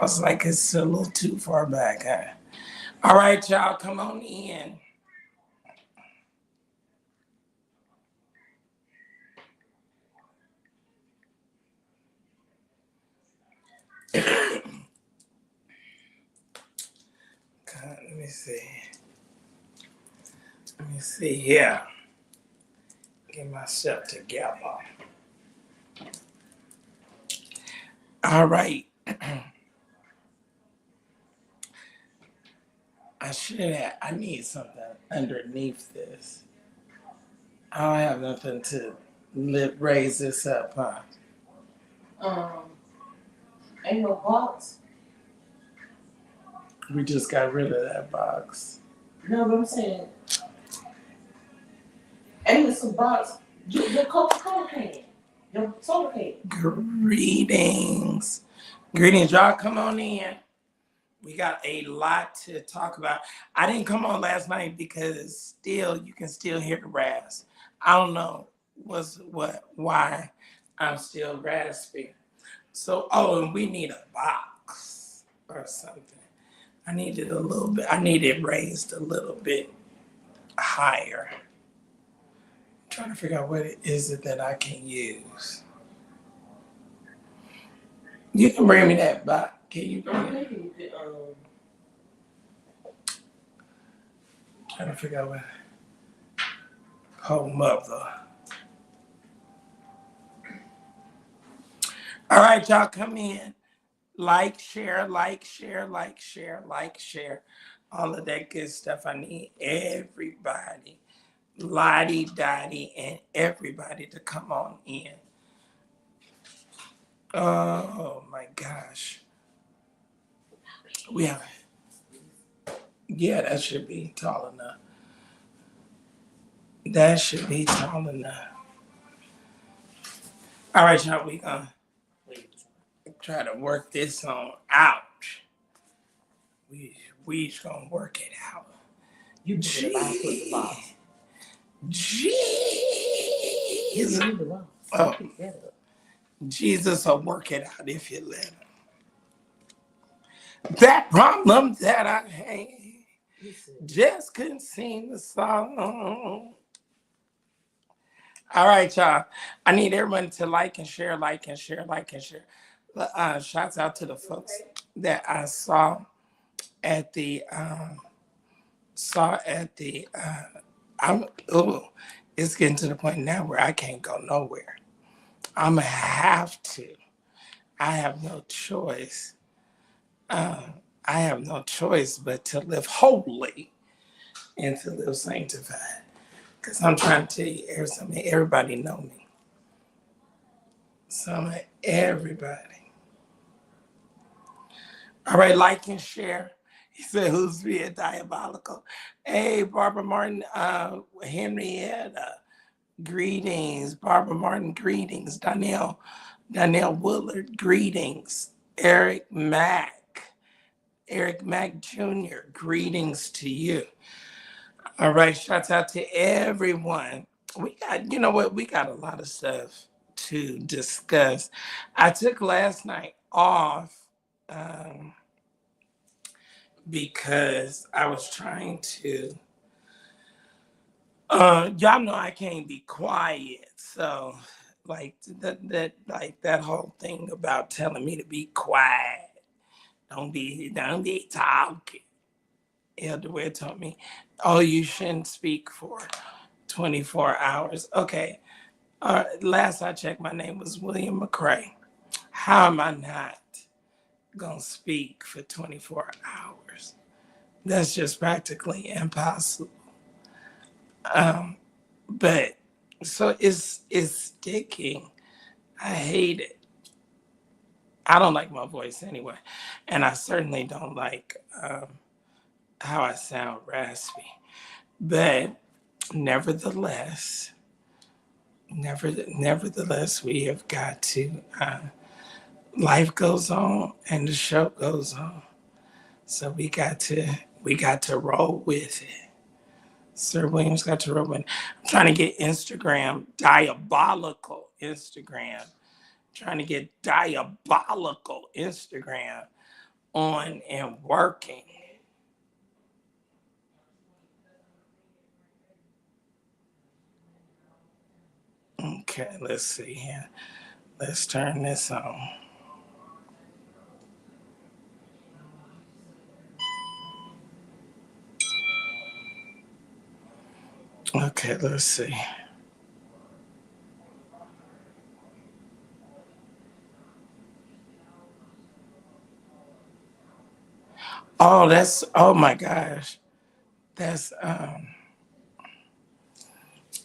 was like, it's a little too far back, huh? All right, y'all, come on in. Let me see. Let me see here. Get myself together. All right. I need something underneath this. I don't have nothing to raise this up, huh? Ain't no box. We just got rid of that box. No, but I'm saying, ain't some box. Your Coca-Cola can. Your soda can. Greetings. Greetings, y'all. Come on in. We got a lot to talk about. I didn't come on last night because you can still hear the rasp. I don't know why I'm still raspy. So, and we need a box or something. I need it a little bit. I need it raised a little bit higher. I'm trying to figure out what it is that I can use. You can bring me that box. Can you bring it? Trying to figure out what. Oh, mother. All right, y'all, come in. Like, share, like, share, like, share, like, share. All of that good stuff. I need everybody, Lottie, Dottie, and everybody to come on in. Oh, my gosh. Yeah, that should be tall enough. That should be tall enough. All right, y'all, we gonna try to work this on out. We gonna work it out. You put it out, put the box. Jesus. Oh, Jesus will work it out if you let him. That problem that I had, just couldn't sing the song. All right, y'all. I need everyone to like and share, like and share, like and share. Shouts out to the folks that I saw at the it's getting to the point now where I can't go nowhere. I'm gonna have to. I have no choice. I have no choice but to live holy and to live sanctified. Because I'm trying to tell you, everybody know me. Everybody. All right, like and share. He said, who's being diabolical? Hey, Barbara Martin, Henrietta, greetings. Barbara Martin, greetings. Donnell Woodard, greetings. Eric Mack Jr., greetings to you. All right, shouts out to everyone. We got a lot of stuff to discuss. I took last night off because I was trying to, y'all know I can't be quiet. So like that whole thing about telling me to be quiet. Don't be talking. Elder Ware told me, oh, you shouldn't speak for 24 hours. Okay. Last I checked, my name was William McCray. How am I not going to speak for 24 hours? That's just practically impossible. But so it's sticking. I hate it. I don't like my voice anyway. And I certainly don't like how I sound raspy. But nevertheless, we have got to, life goes on and the show goes on. So we got to roll with it. Sir Williams got to roll with it. I'm trying to get diabolical Instagram on and working. Okay, let's see here. Let's turn this on. Okay, let's see. Oh, oh my gosh. That's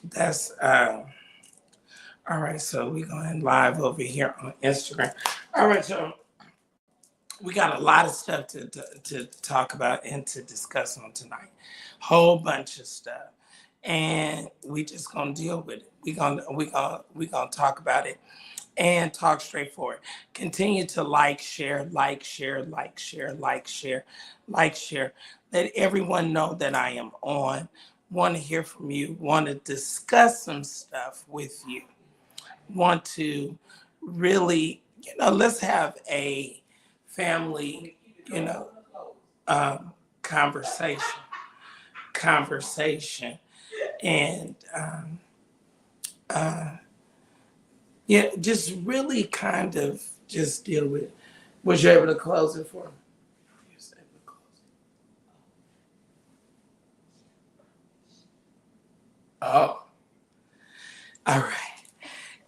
that's all right, so we're going live over here on Instagram. All right, so we got a lot of stuff to talk about and to discuss on tonight. Whole bunch of stuff. And we just gonna deal with it. We gonna talk about it and talk straightforward. Continue to like, share, like, share, like, share, like, share, like, share. Let everyone know that I am on. Want to hear from you, want to discuss some stuff with you, want to really, let's have a family, conversation, and yeah, just really kind of just deal with. Was you able to close it for me? You was able to close it. Oh, all right.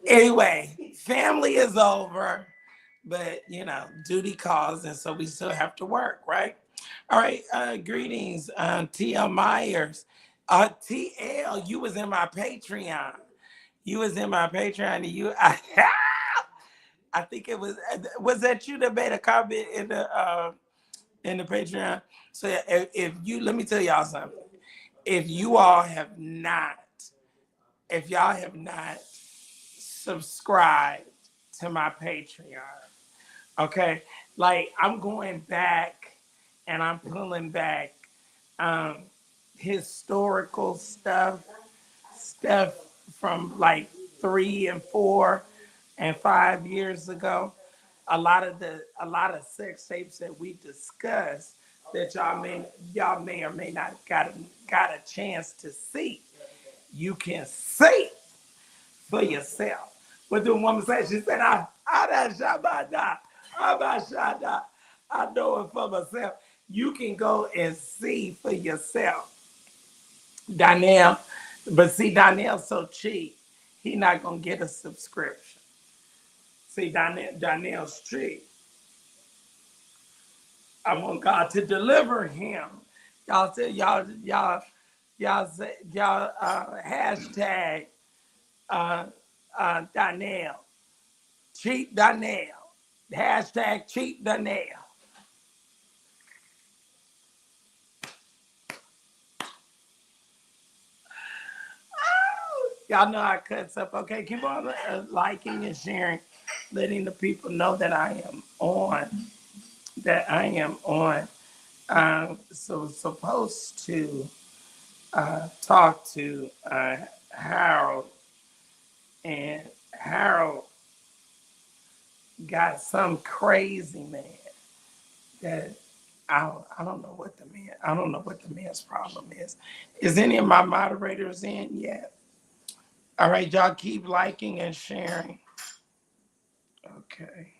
Anyway, family is over, but duty calls, and so we still have to work, right? All right. Greetings, TL Myers. TL, you was in my Patreon. You was in my Patreon, and I think it was that you that made a comment in the Patreon. So if you, let me tell y'all something. If you all have not, if y'all have not subscribed to my Patreon, okay, like I'm going back and I'm pulling back um, historical stuff from like 3 and 4 and 5 years ago. A lot of sex tapes that we discussed that y'all may or may not got a chance to see. You can see for yourself. What the woman said, she said, I know it for myself. You can go and see for yourself. Donnell, but see, Donnell's so cheap, he not gonna get a subscription. See, Donnell's cheap. I want God to deliver him. Y'all say y'all hashtag Donnell. Cheap Donnell. Hashtag cheap Donnell. Y'all know I cuts up. Okay, keep on liking and sharing, letting the people know that I am on. That I am on. So supposed to talk to Harold, and Harold got some crazy man that I don't know what the man's problem is. Is any of my moderators in yet? All right, y'all keep liking and sharing. Okay.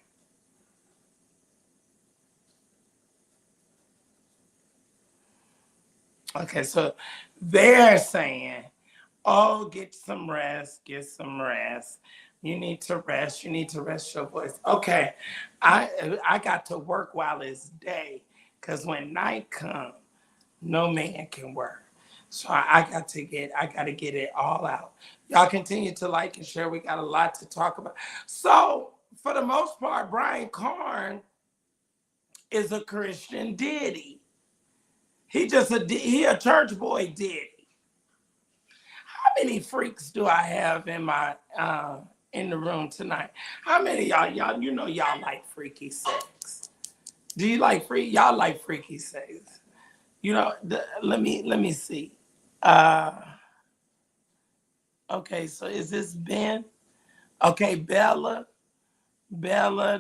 Okay, so they're saying, oh, get some rest, get some rest. You need to rest. You need to rest your voice. Okay, I got to work while it's day, because when night comes, no man can work. So I got to get it all out. Y'all continue to like and share. We got a lot to talk about. So for the most part, Brian Carn is a Christian Diddy. He a church boy Diddy. How many freaks do I have in the room tonight? How many of y'all y'all like freaky sex? Do you like y'all like freaky sex? Let me see. Uh, okay, so is this Ben? Okay, Bella,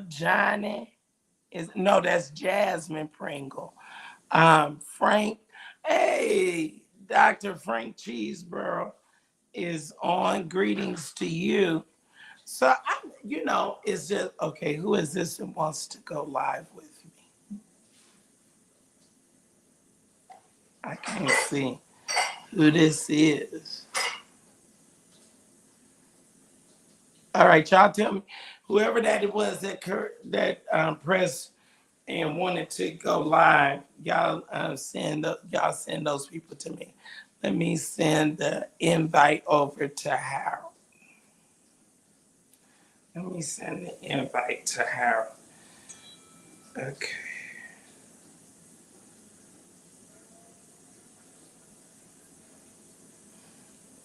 Johnny. No, that's Jasmine Pringle. Frank, hey, Dr. Frank Cheeseborough is on. Greetings to you. So, it's just, okay, who is this that wants to go live with me? I can't see who this is. All right, y'all tell me, whoever that it was that pressed and wanted to go live, y'all send those people to me. Let me send the invite over to Harold. Let me send the invite to Harold. Okay.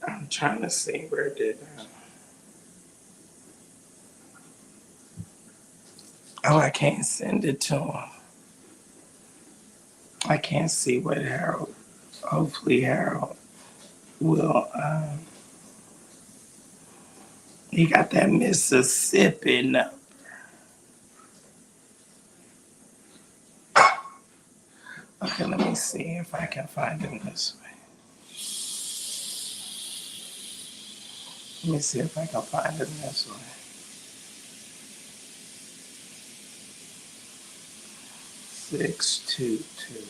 I'm trying to see where did oh, I can't send it to him. I can't see what Harold. Hopefully Harold will he got that Mississippi number. Okay, let me see if I can find him this way. Let me see if I can find him this way. 622.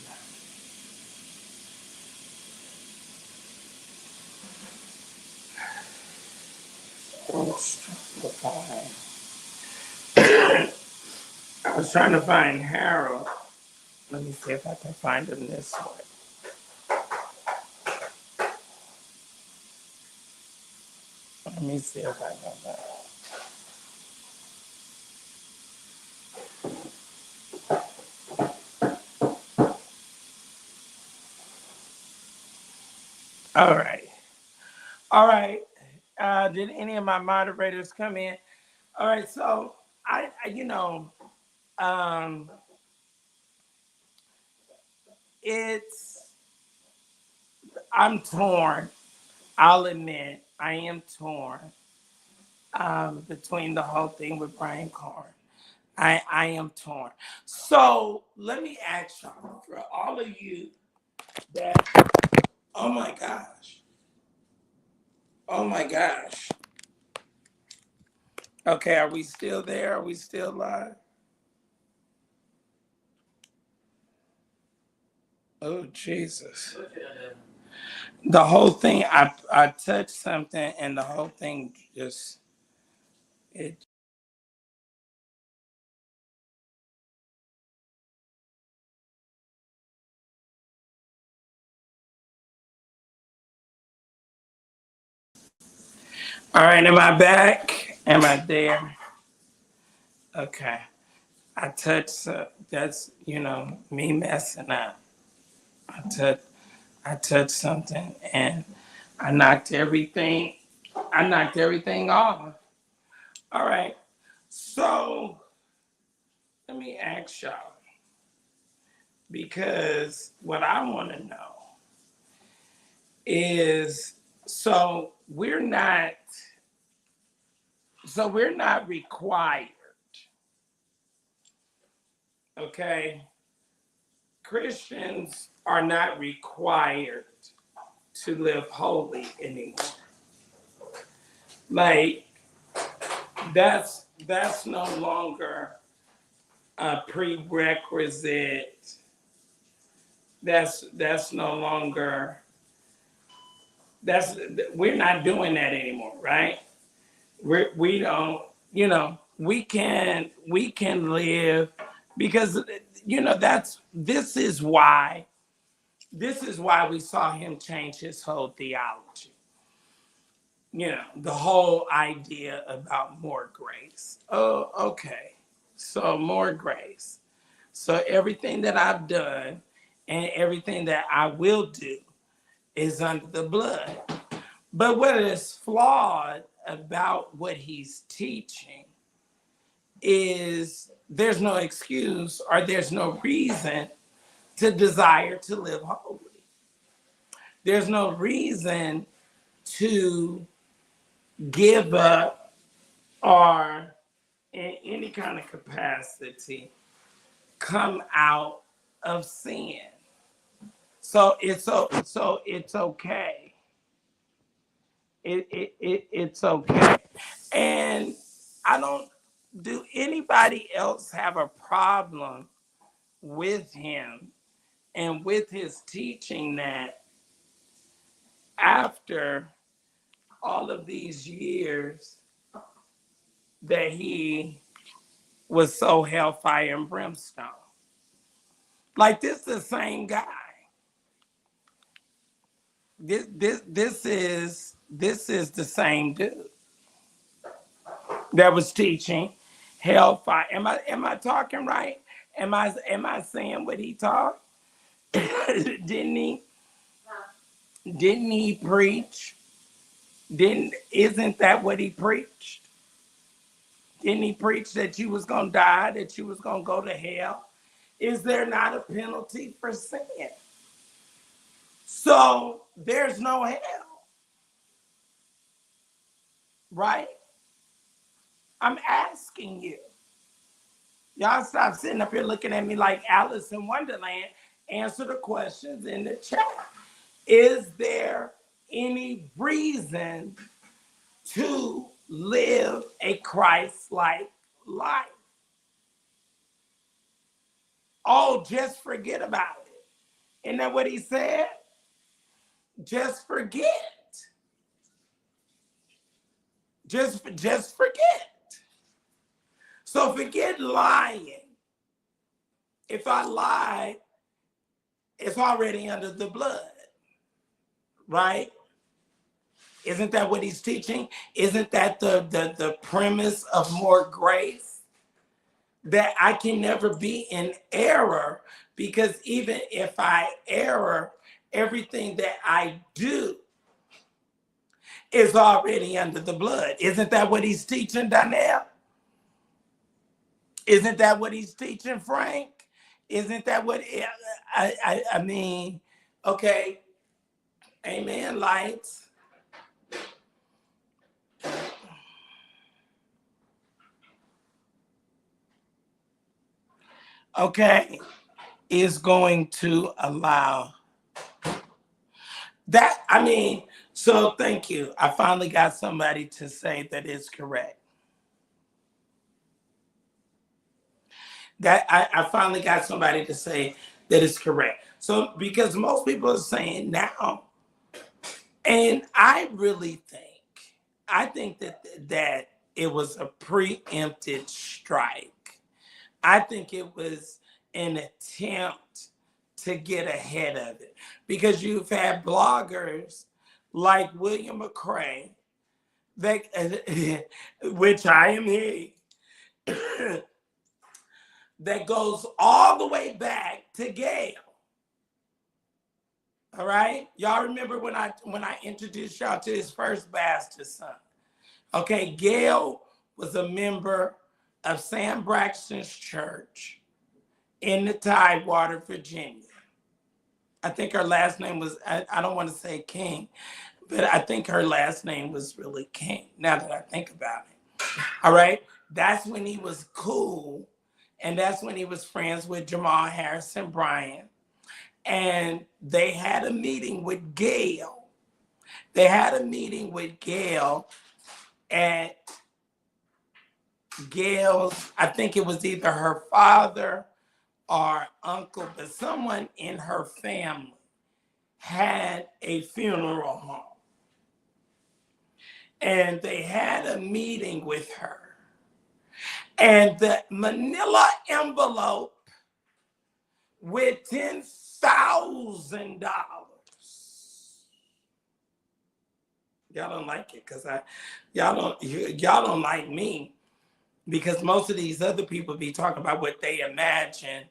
I was trying to find Harold. Let me see if I can find him this way. Let me see if I can find him. All right. All right. Did any of my moderators come in? All right. So um, I'm torn. I'll admit I am torn between the whole thing with Brian Carn. I am torn. So let me ask y'all, for all of you that, oh my gosh. Oh my gosh. Okay, are we still there? Are we still live? Oh, Jesus. The whole thing, I touched something and the whole thing just, it. All right, am I back? Am I there? Okay. I touched, that's, me messing up. I touched something and I knocked everything, off. All right. So let me ask y'all, because what I want to know is, we're not required, okay? Christians are not required to live holy anymore. Like, that's no longer a prerequisite. That's no longer, we're not doing that anymore, right? We don't, we can live, because this is why we saw him change his whole theology. The whole idea about more grace. Oh, okay. So more grace. So everything that I've done and everything that I will do is under the blood. But what is flawed about what he's teaching is there's no excuse or there's no reason to desire to live holy. There's no reason to give up or in any kind of capacity come out of sin. So it's okay. It's okay. And I don't, do anybody else have a problem with him and with his teaching that after all of these years that he was so hellfire and brimstone? Like, this is the same guy. This is the same dude that was teaching hellfire. Am I talking right? Am I saying what he taught? Didn't he preach? Isn't that what he preached? Didn't he preach that you was gonna die, that you was gonna go to hell? Is there not a penalty for sin? So there's no hell, right? I'm asking you. Y'all stop sitting up here looking at me like Alice in Wonderland. Answer the questions in the chat. Is there any reason to live a Christ-like life? Oh, just forget about it. Isn't that what he said? Just forget. Just forget. So forget lying. If I lie, it's already under the blood, right? Isn't that what he's teaching? Isn't that the premise of more grace? That I can never be in error, because even if I err, everything that I do is already under the blood. Isn't that what he's teaching, Donnell? Isn't that what he's teaching, Frank? Isn't that what, I mean, okay, amen, lights. Okay, is going to allow that. I mean, so thank you. I finally got somebody to say that it's correct. That I finally got somebody to say that it's correct. So, because most people are saying now, and I think that it was a preempted strike. I think it was an attempt to get ahead of it, because you've had bloggers like William McCrae, that, which I am he, that goes all the way back to Gail. All right, y'all remember when I introduced y'all to his first bastard son? Okay, Gail was a member of Sam Braxton's church in the Tidewater, Virginia. I think her last name was, I don't want to say King, but I think her last name was really King, now that I think about it. All right, that's when he was cool, and that's when he was friends with Jamal Harrison Bryant. And they had a meeting with Gail. At Gail's, I think it was either her father or uncle, but someone in her family had a funeral home. And they had a meeting with her. And the manila envelope with $10,000. Y'all don't like it because y'all don't like me, because most of these other people be talking about what they imagine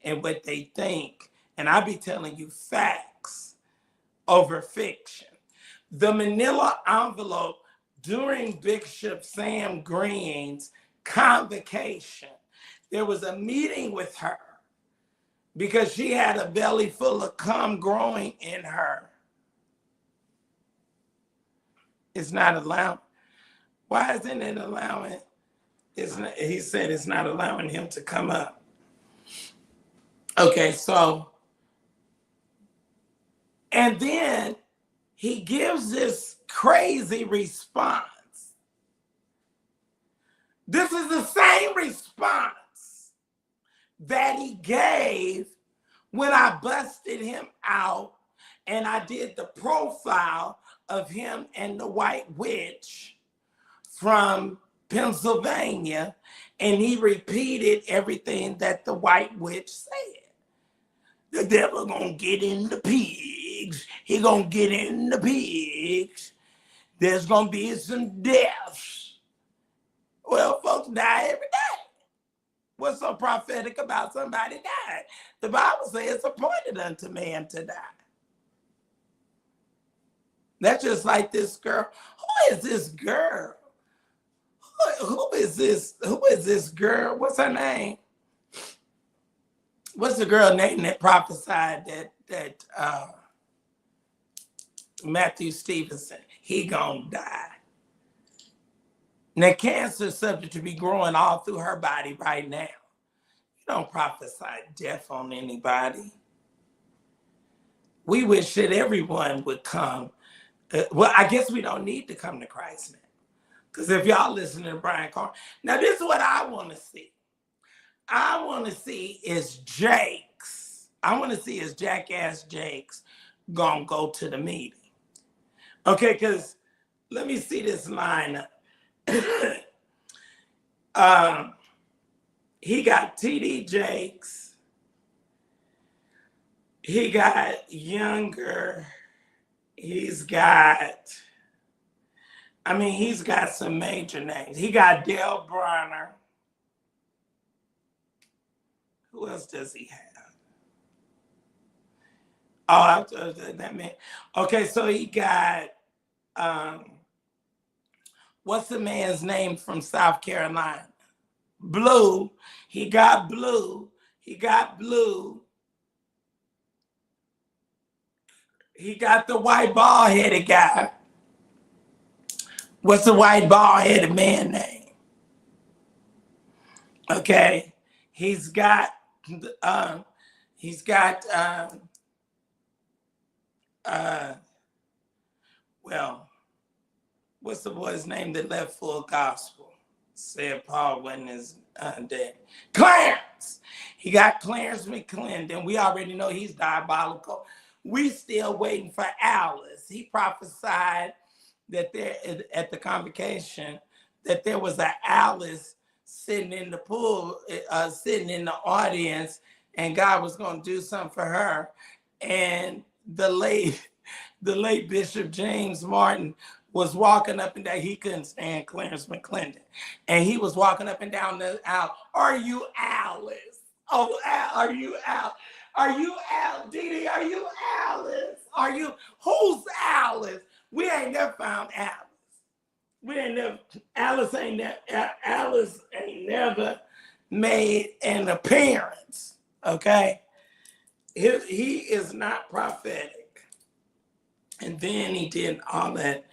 and what they think, and I be telling you facts over fiction. The manila envelope during Bishop Sam Green's convocation, there was a meeting with her because she had a belly full of cum growing in her. It's not allowed. Why isn't it allowing? He said it's not allowing him to come up. Okay, so, and then he gives this crazy response. This is the same response that he gave when I busted him out and I did the profile of him and the white witch from Pennsylvania, and he repeated everything that the white witch said. The devil gonna get in the pigs. He gonna get in the pigs. There's gonna be some deaths. Well, folks die every day. What's so prophetic about somebody dying? The Bible says it's appointed unto man to die. That's just like this girl. Who is this girl? Who is this? Who is this girl? What's her name? What's the girl name that prophesied that Matthew Stevenson, he gonna die? Now, cancer is subject to be growing all through her body right now. You don't prophesy death on anybody. We wish that everyone would come. Well, I guess we don't need to come to Christ now. Because if y'all listen to Brian Carn, now this is what I want to see. I want to see is Jakes. I want to see is jackass Jakes gonna go to the meeting. Okay, because let me see this lineup. He got TD Jakes. He got Younger. He's got some major names. He got Dale Bronner. Who else does he have? Oh, that man. Okay, so he got, what's the man's name from South Carolina? Blue. He got Blue. He got Blue. He got the white bald-headed guy. What's the white bald-headed man name? Okay. He's got well, what's the boy's name that left Full Gospel? Said Paul wasn't his dad. Clarence! He got Clarence McClendon. We already know he's diabolical. We still waiting for Alice. He prophesied that there at the convocation that there was an Alice sitting in the pool, sitting in the audience, and God was going to do something for her. And the late Bishop James Martin was walking up and down. He couldn't stand Clarence McClendon. And he was walking up and down the aisle. Are you Alice? Oh, are you Alice? Are you Alice? Dee, are you Alice? Who's Alice? We ain't never found Alice. Alice ain't never made an appearance, okay? He is not prophetic. And then he did all that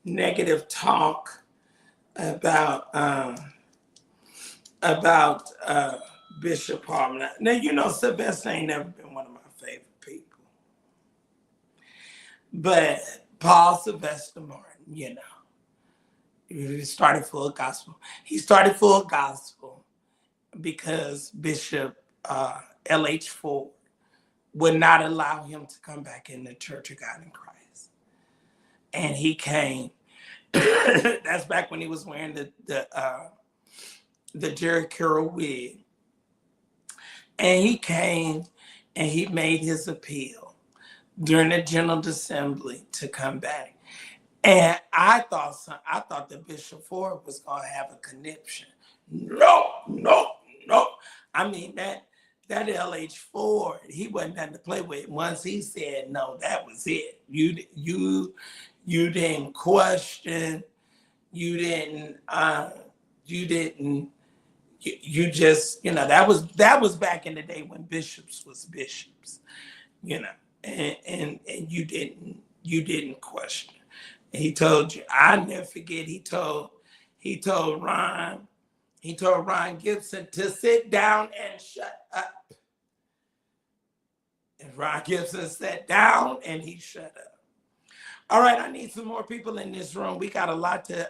negative talk about Bishop Palmer. Now, you know, Sylvester ain't never been one of my favorite people. But Paul Sylvester Martin, you know, he started Full Gospel. He started Full Gospel because Bishop L.H. Ford would not allow him to come back in the Church of God in Christ. And he came. That's back when he was wearing the Jerry Curl wig. And he came and he made his appeal during the General Assembly to come back. And I thought that Bishop Ford was going to have a conniption. No. I mean, that L.H. Ford, he wasn't nothing to play with. Once he said no, that was it. You didn't question. You just, you know, that was back in the day when bishops was bishops, you know, and you didn't question. He told you, I never forget, he told Ron Gibson to sit down and shut up. And Ron Gibson sat down and he shut up. All right, I need some more people in this room. We got a lot to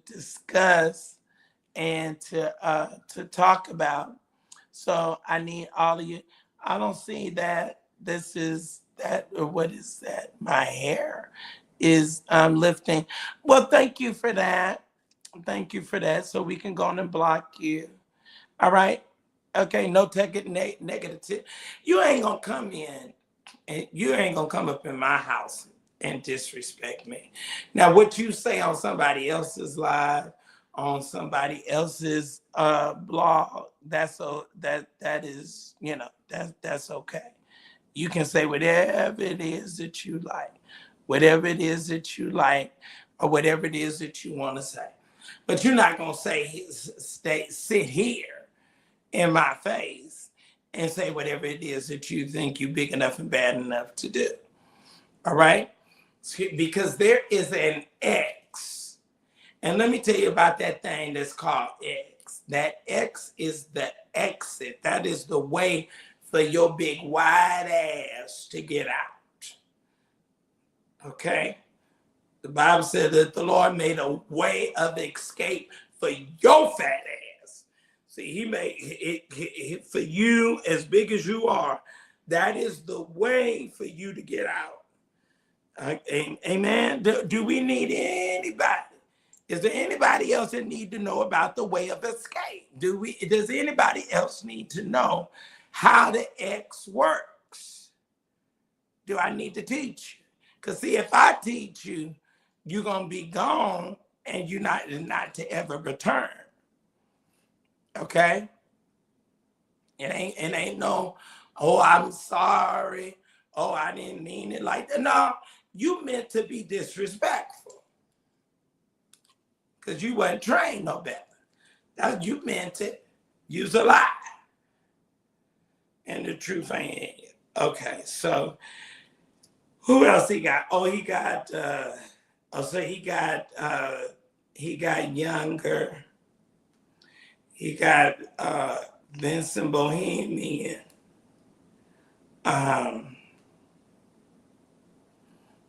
discuss and to talk about. So I need all of you. I don't see that this is that, or what is that? My hair is lifting. Well, thank you for that. Thank you for that. So we can go on and block you. All right. Okay. No negative. You ain't gonna come in, and you ain't gonna come up in my house and disrespect me. Now, what you say on somebody else's live, on somebody else's blog, that is, that's okay. You can say whatever it is that you like, whatever it is that you like, or whatever it is that you want to say. But you're not gonna sit here in my face and say whatever it is that you think you're big enough and bad enough to do. All right? Because there is an X. And let me tell you about that thing that's called X. That X is the exit. That is the way for your big wide ass to get out. Okay? The Bible said that the Lord made a way of escape for your fat ass. See, he made it for you, as big as you are. That is the way for you to get out. Amen. Do we need anybody? Is there anybody else that need to know about the way of escape? Does anybody else need to know how the X works? Do I need to teach you? Because see, if I teach you, you're gonna be gone and you're not to ever return. Okay? It ain't no, oh, I'm sorry. Oh, I didn't mean it like that. No, you meant to be disrespectful. Because you weren't trained no better. You meant it. Use a lie. And the truth ain't in you. Okay, so who else he got? Oh, he got he got younger. He got Vincent Bohemian.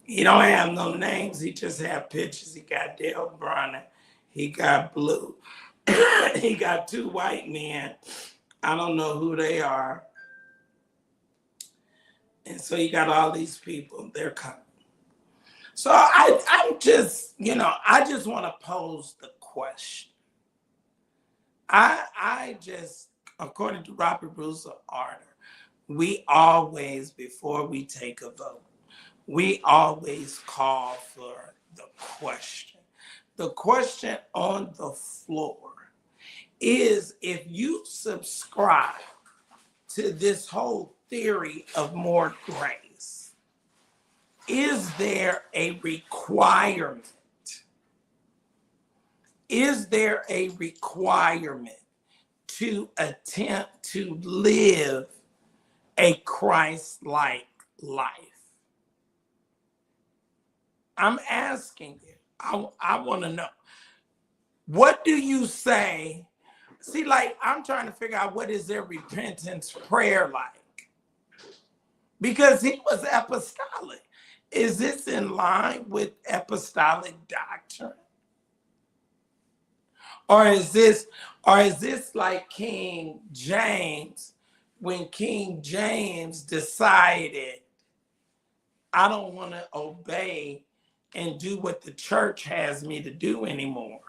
He don't have no names. He just have pictures. He got Dale Bronner. He got Blue. He got two white men. I don't know who they are. And so you got all these people. They're coming. So I'm just, I just want to pose the question. I just, according to Robert Bruce of Arthur, we always, before we take a vote, we always call for the question. The question on the floor is, if you subscribe to this whole theory of more grace, is there a requirement? Is there a requirement to attempt to live a Christ-like life? I'm asking you. I want to know. What do you say? See, like, I'm trying to figure out, what is their repentance prayer like? Because he was apostolic. Is this in line with apostolic doctrine? Or is this like King James, when King James decided, I don't want to obey and do what the church has me to do anymore.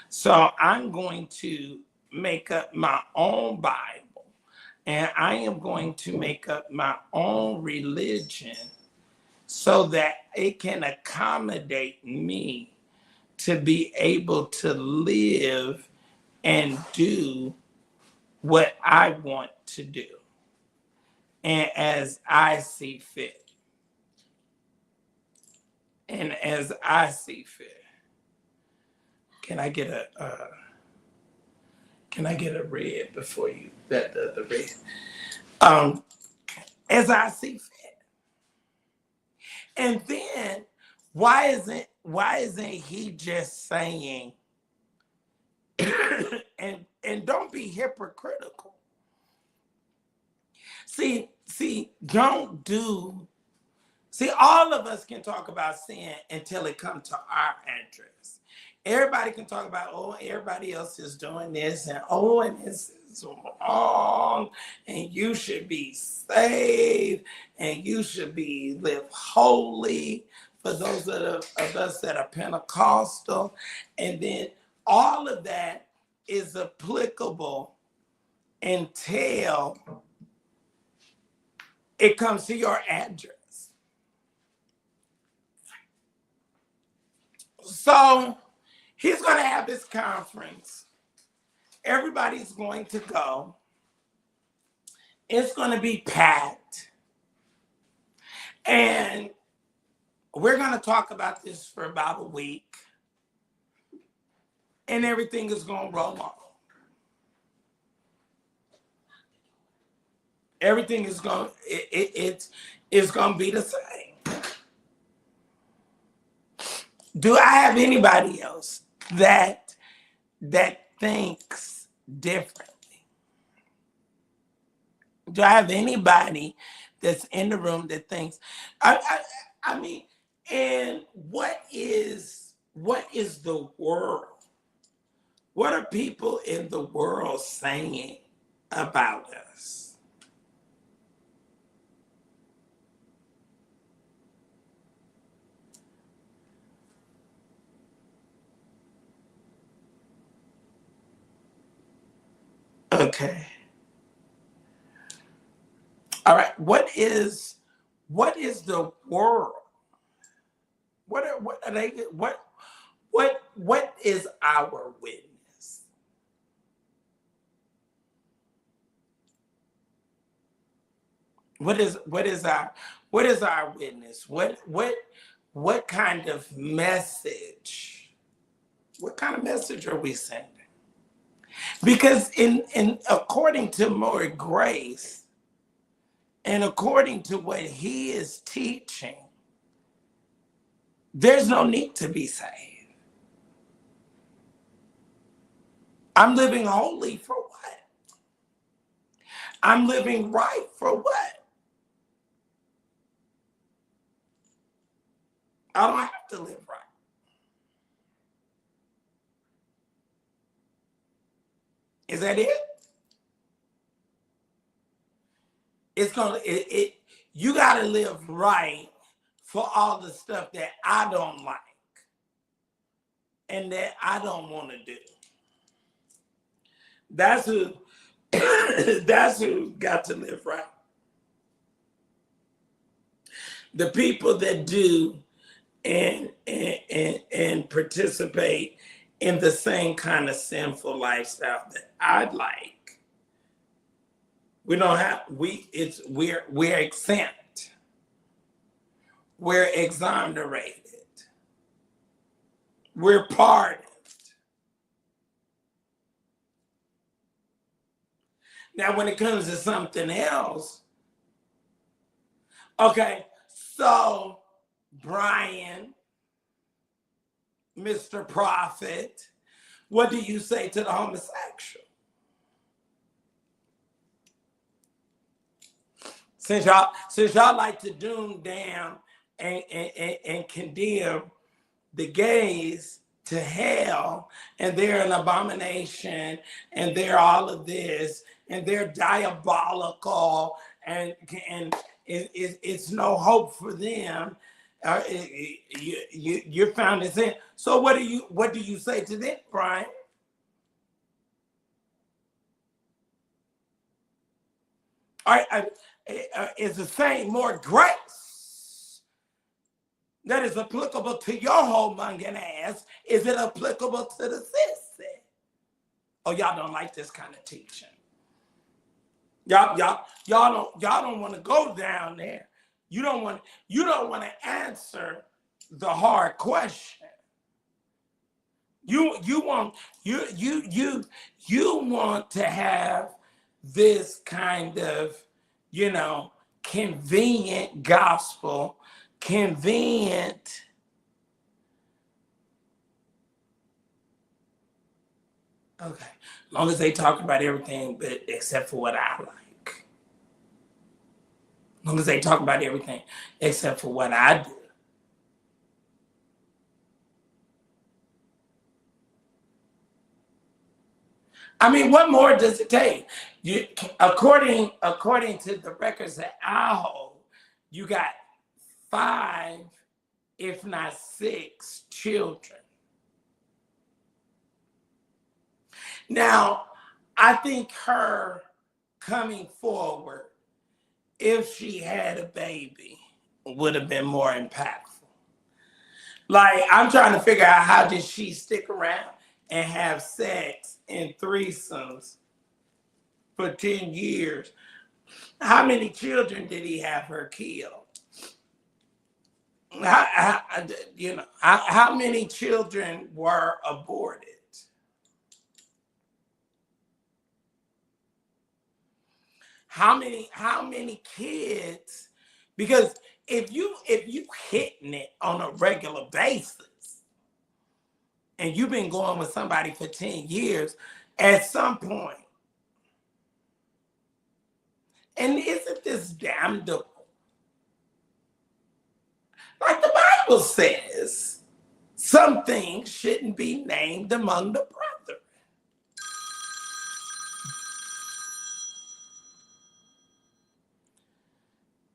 So I'm going to make up my own Bible, and I am going to make up my own religion so that it can accommodate me to be able to live and do what I want to do, and as I see fit. And as I see fit. Can I get a red before you bet the red? As I see fit. And then why isn't he just saying and and don't be hypocritical. See, don't do. See, all of us can talk about sin until it comes to our address. Everybody can talk about, oh, everybody else is doing this, and oh, and this is wrong, and you should be saved, and you should be live holy. For those of us that are Pentecostal, and then all of that is applicable until it comes to your address. So he's going to have this conference. Everybody's going to go. It's going to be packed. And we're going to talk about this for about a week. And everything is going to roll on. Everything is going, it's going to be the same. Do I have anybody else that thinks differently? Do I have anybody that's in the room that thinks? I mean, and what is the world? What are people in the world saying about us? Okay. All right. What is the world? What are they? What is our witness? What is our witness? What kind of message? What kind of message are we sending? Because in according to more grace and according to what he is teaching, there's no need to be saved. I'm living holy for what? I'm living right for what? I don't have to live right. Is that it? You gotta live right for all the stuff that I don't like and that I don't want to do. That's who got to live right. The people that do and participate in the same kind of sinful lifestyle that I'd like. We're exempt. We're exonerated. We're pardoned. Now, when it comes to something else, okay, so Brian, Mr. Prophet, what do you say to the homosexual? Since y'all like to doom down and condemn the gays to hell, and they're an abomination, and they're all of this, and they're diabolical, and it's no hope for them. You're found in sin. So what do you say to them, Brian? All right, is the same more grace that is applicable to your homonging ass? Is it applicable to the sissy? Oh, y'all don't like this kind of teaching. Y'all don't want to go down there. You don't want to answer the hard question. You want to have this kind of, convenient gospel, convenient Okay. As long as they talk about everything but except for what I like. As long as they talk about everything except for what I do. I mean, what more does it take? You, according to the records that I hold, you got 5, if not 6, children. Now, I think her coming forward, if she had a baby, would have been more impactful. Like, I'm trying to figure out how did she stick around and have sex in threesomes for 10 years. How many children did he have her kill? How many children were aborted? How many kids? Because if you hitting it on a regular basis and you've been going with somebody for 10 years, at some point, and isn't this damnable? Like the Bible says, some things shouldn't be named among the brethren.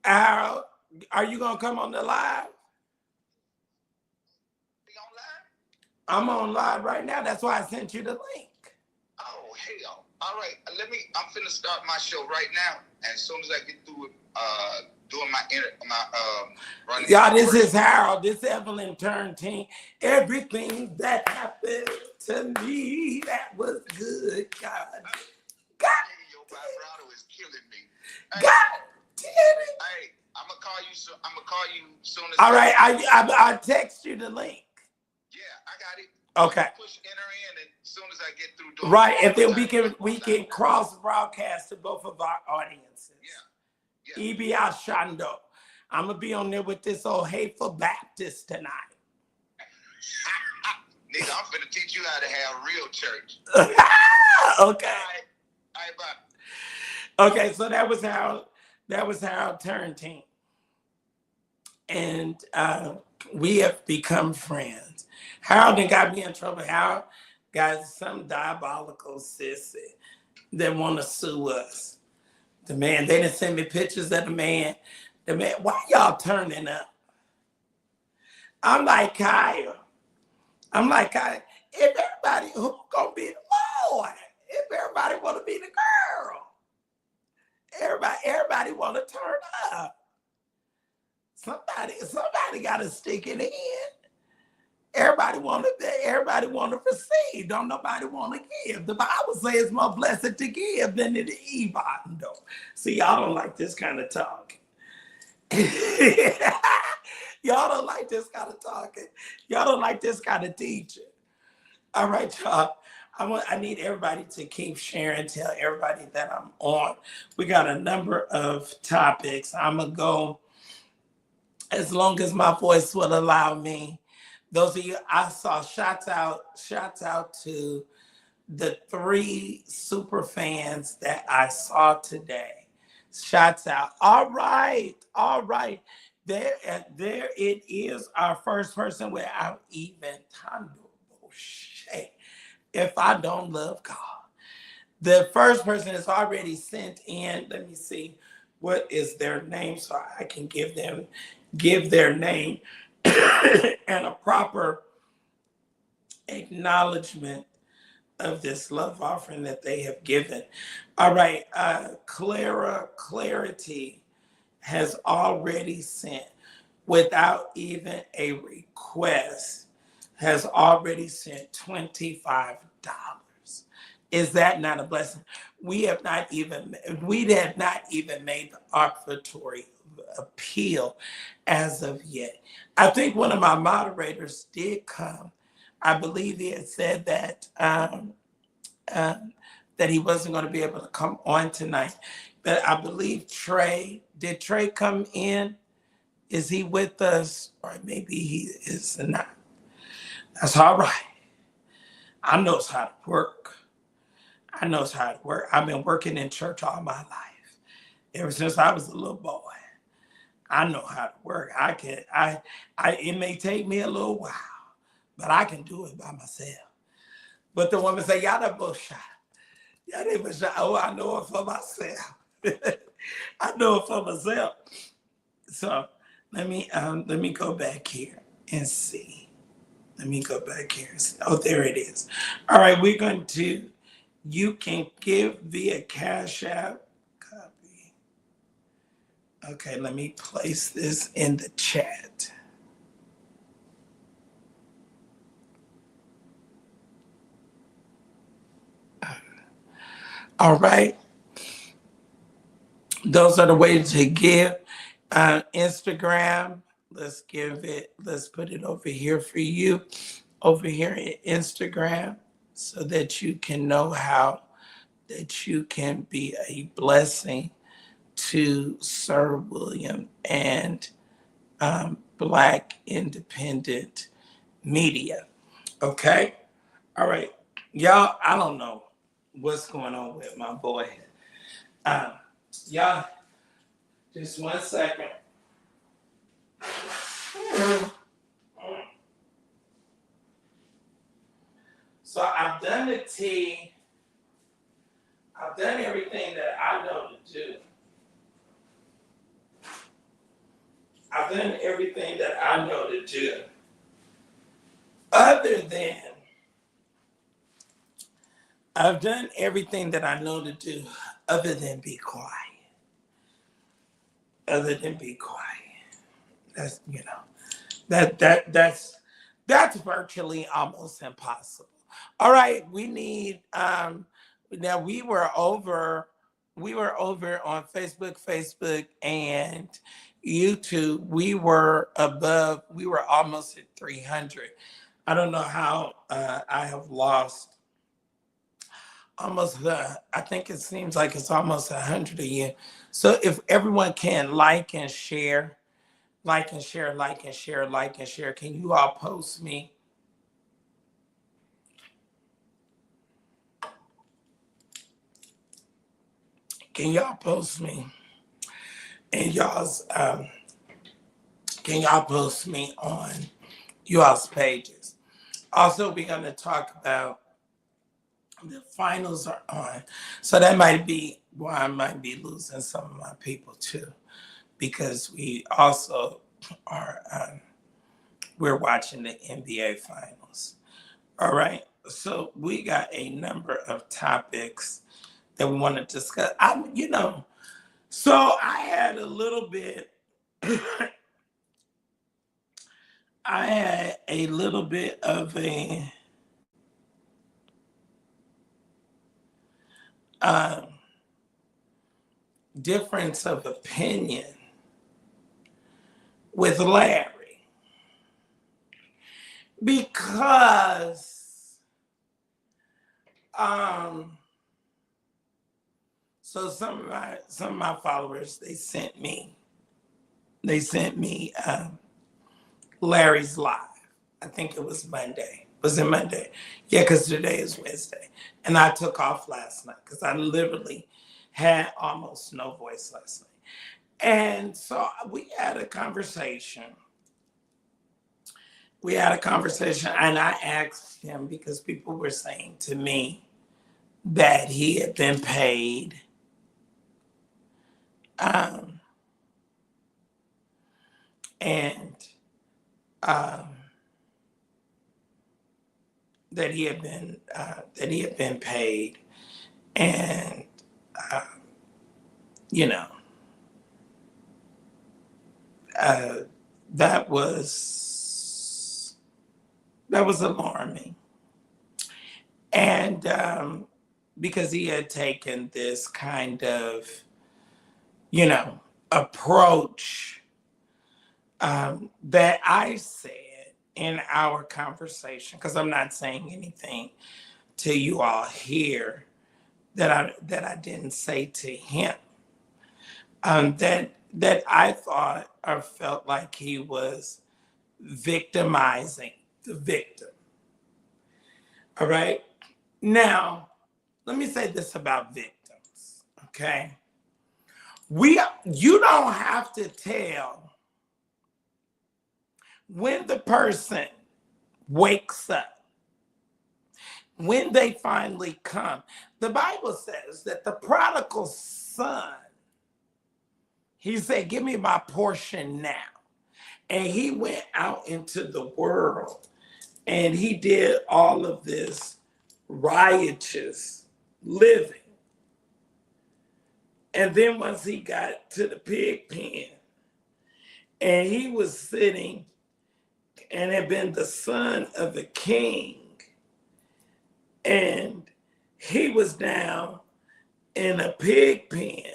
Al, are you gonna come on the live? I'm on live right now. That's why I sent you the link. Oh, hell. All right. I'm finna start my show right now. And as soon as I get through doing running. Y'all, this is Harold. This Evelyn Turntine. Everything that happened to me, that was good. God. Your vibrato is killing me. God damn it. Hey, I'm gonna call you soon as. All right, I text you the link. Yeah, I got it. Okay. Push enter in, and as soon as I get through doing right, and then we can cross broadcast to both of our audiences. Yeah. Ibi Ashando. I'm gonna be on there with this old hateful Baptist tonight. Nigga, I'm finna teach you how to have real church. Okay. All right, bye. Okay, so that was Harold Turntine. And we have become friends. Harold done got me in trouble. Harold got some diabolical sissy that want to sue us. The man, they didn't send me pictures of the man. The man, why y'all turning up? I'm like, Kyle. If everybody, who gonna be the boy? If everybody want to be the girl, everybody want to turn up. Somebody got to stick it in. Everybody want to receive. Don't nobody want to give. The Bible says it's more blessed to give than to give. See, y'all don't like this kind of talk. Y'all don't like this kind of talking. Y'all don't like this kind of teaching. All right, y'all. I need everybody to keep sharing. Tell everybody that I'm on. We got a number of topics. I'm going to go as long as my voice will allow me. Those of you I saw, shouts out to the 3 super fans that I saw today. Shouts out. All right. There it is, our first person without even shit. If I don't love God. The first person is already sent in. Let me see what is their name so I can give their name and a proper acknowledgement of this love offering that they have given. All right, Clarity has already sent, without even a request, has already sent $25. Is that not a blessing? We have not even made the offertory appeal as of yet. I think one of my moderators did come. I believe he had said that that he wasn't going to be able to come on tonight. But I believe did Trey come in? Is he with us? Or maybe he is not. That's all right. I knows how to work. I know how to work. I've been working in church all my life, ever since I was a little boy. I know how to work. It may take me a little while, but I can do it by myself. But the woman say, y'all done both shot. Y'all done shot. Oh, I know it for myself. I know it for myself. So let me go back here and see. Let me go back here and see. Oh, there it is. All right, we're going to, you can give via Cash App. Copy. Okay, let me place this in the chat. All right. Those are the ways to give. Instagram, let's put it over here for you, over here in Instagram, so that you can know how that you can be a blessing to Sir William and Black Independent Media. Okay? All right. Y'all, I don't know what's going on with my boy. Y'all, just 1 second. So I've done the tea. I've done everything that I know to do. I've done everything that I know to do. I've done everything that I know to do other than be quiet. Other than be quiet. That's, that's virtually almost impossible. All right, we need now we were over on Facebook and YouTube. We were almost at 300. I don't know how I have lost almost I think it seems like it's almost 100 a year. So if everyone can like and share, can you all post me? Can y'all post me? And can y'all post me on y'all's pages? Also, we're gonna talk about the finals are on. So that might be why I might be losing some of my people too, because we also are we're watching the NBA finals. All right. So we got a number of topics that we want to discuss. So I had a little bit I had a little bit of a difference of opinion with Larry, because so some of my followers, they sent me Larry's live. I think it was Monday. Was it Monday? Yeah, because today is Wednesday. And I took off last night because I literally had almost no voice last night. And so we had a conversation. And I asked him, because people were saying to me that he had been paid and that he had been paid, and that was alarming, and because he had taken this kind of approach that I said in our conversation, because I'm not saying anything to you all here that I didn't say to him, that I thought or felt like he was victimizing the victim. All right. Now, let me say this about victims, okay? You don't have to tell when the person wakes up, when they finally come. The Bible says that the prodigal son, he said, give me my portion now. And he went out into the world and he did all of this riotous living. And then once he got to the pig pen and he was sitting and had been the son of a king, and he was down in a pig pen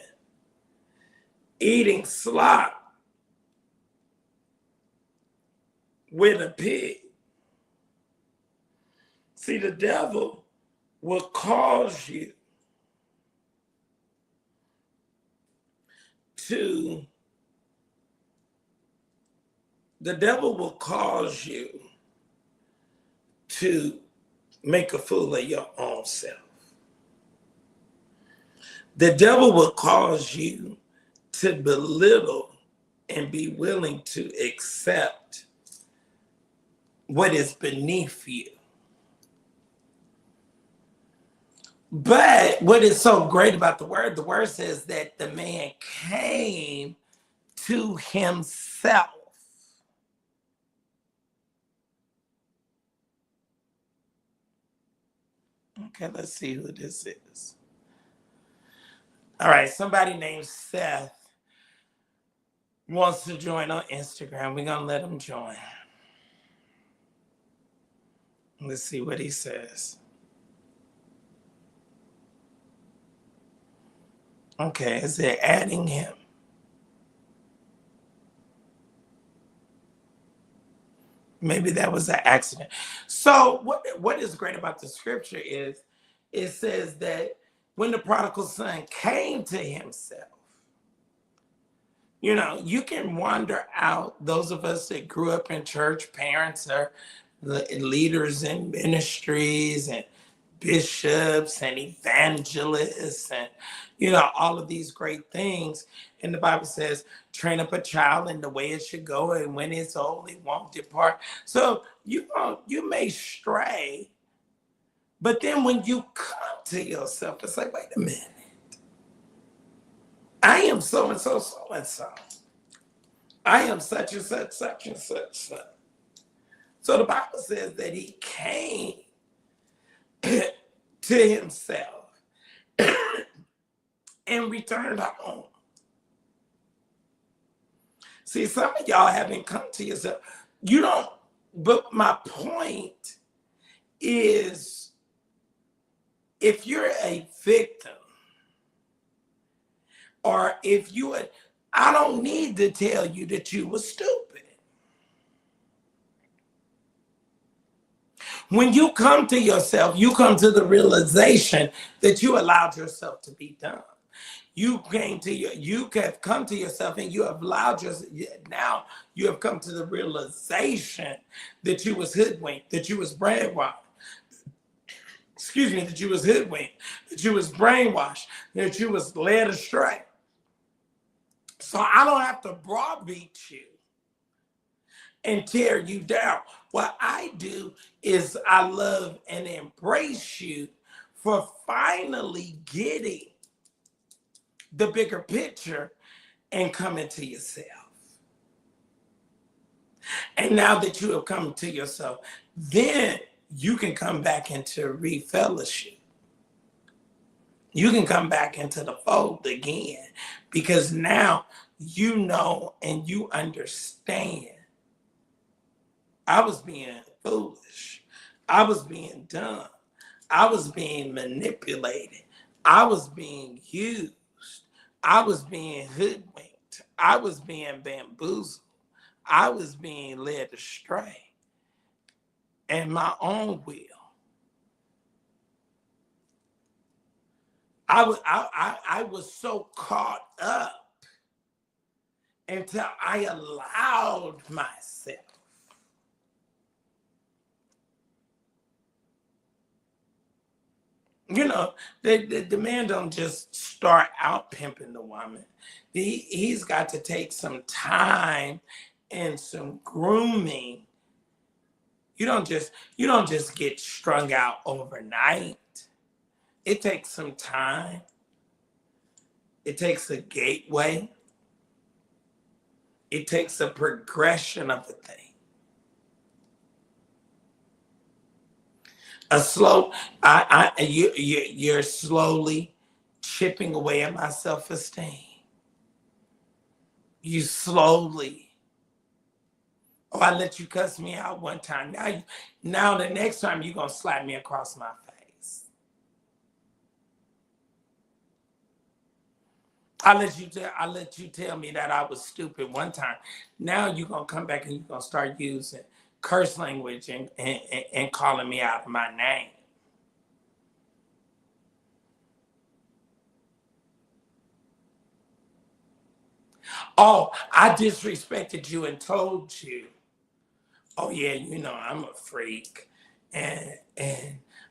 eating slop with a pig. See, the devil will cause you to make a fool of your own self. The devil will cause you to belittle and be willing to accept what is beneath you. But what is so great about the word says that the man came to himself. Okay, let's see who this is. All right, somebody named Seth wants to join on Instagram. We're going to let him join. Let's see what he says. Okay, is it adding him? Maybe that was an accident. So what is great about the scripture is it says that when the prodigal son came to himself, you know, you can wander out. Those of us that grew up in church, parents are the leaders in ministries and bishops and evangelists and, you know, all of these great things. And the Bible says, train up a child in the way it should go, and when it's old, it won't depart. So you may stray, but then when you come to yourself, it's like, wait a minute. I am so-and-so, so-and-so. I am such and such, such and such. So the Bible says that he came to himself and returned home. See, some of y'all haven't come to yourself. You don't, but my point is, if you're a victim, or if you are, I don't need to tell you that you were stupid. When you come to yourself, you come to the realization that you allowed yourself to be dumb. You have come to yourself and you have allowed yourself, now you have come to the realization that you was hoodwinked, that you was brainwashed. Excuse me, that you was hoodwinked, that you was brainwashed, that you was led astray. So I don't have to browbeat you and tear you down. What I do is I love and embrace you for finally getting the bigger picture and coming to yourself. And now that you have come to yourself, then you can come back into re-fellowship. You can come back into the fold again, because now you know and you understand. I was being foolish. I was being dumb. I was being manipulated. I was being used. I was being hoodwinked. I was being bamboozled. I was being led astray in my own will. I was so caught up until I allowed myself You know, the man don't just start out pimping the woman. He's got to take some time and some grooming. You don't just get strung out overnight. It takes some time. It takes a gateway. It takes a progression of a thing. You're slowly chipping away at my self-esteem. You slowly. Oh, I let you cuss me out one time. Now the next time you're gonna slap me across my face. I let you tell me that I was stupid one time. Now you're gonna come back and you're gonna start using curse language and calling me out of my name. Oh, I disrespected you and told you, oh yeah, I'm a freak. And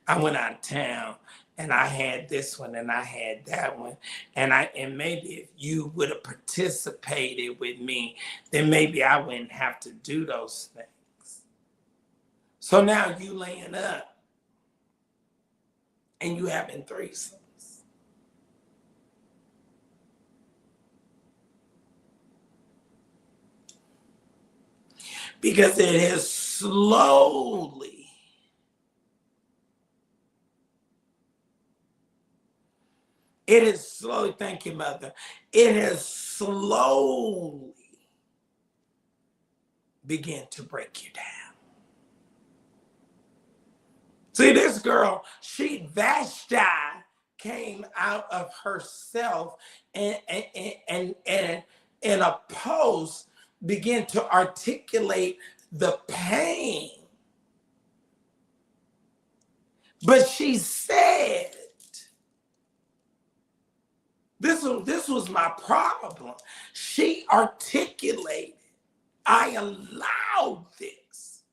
I went out of town and I had this one and I had that one. And maybe if you would have participated with me, then maybe I wouldn't have to do those things. So now you laying up and you having threesomes. Because it is slowly thank you, mother. It has slowly begin to break you down. See, this girl, Vashti came out of herself and in a post began to articulate the pain. But she said, this was my problem. She articulated, I allowed this.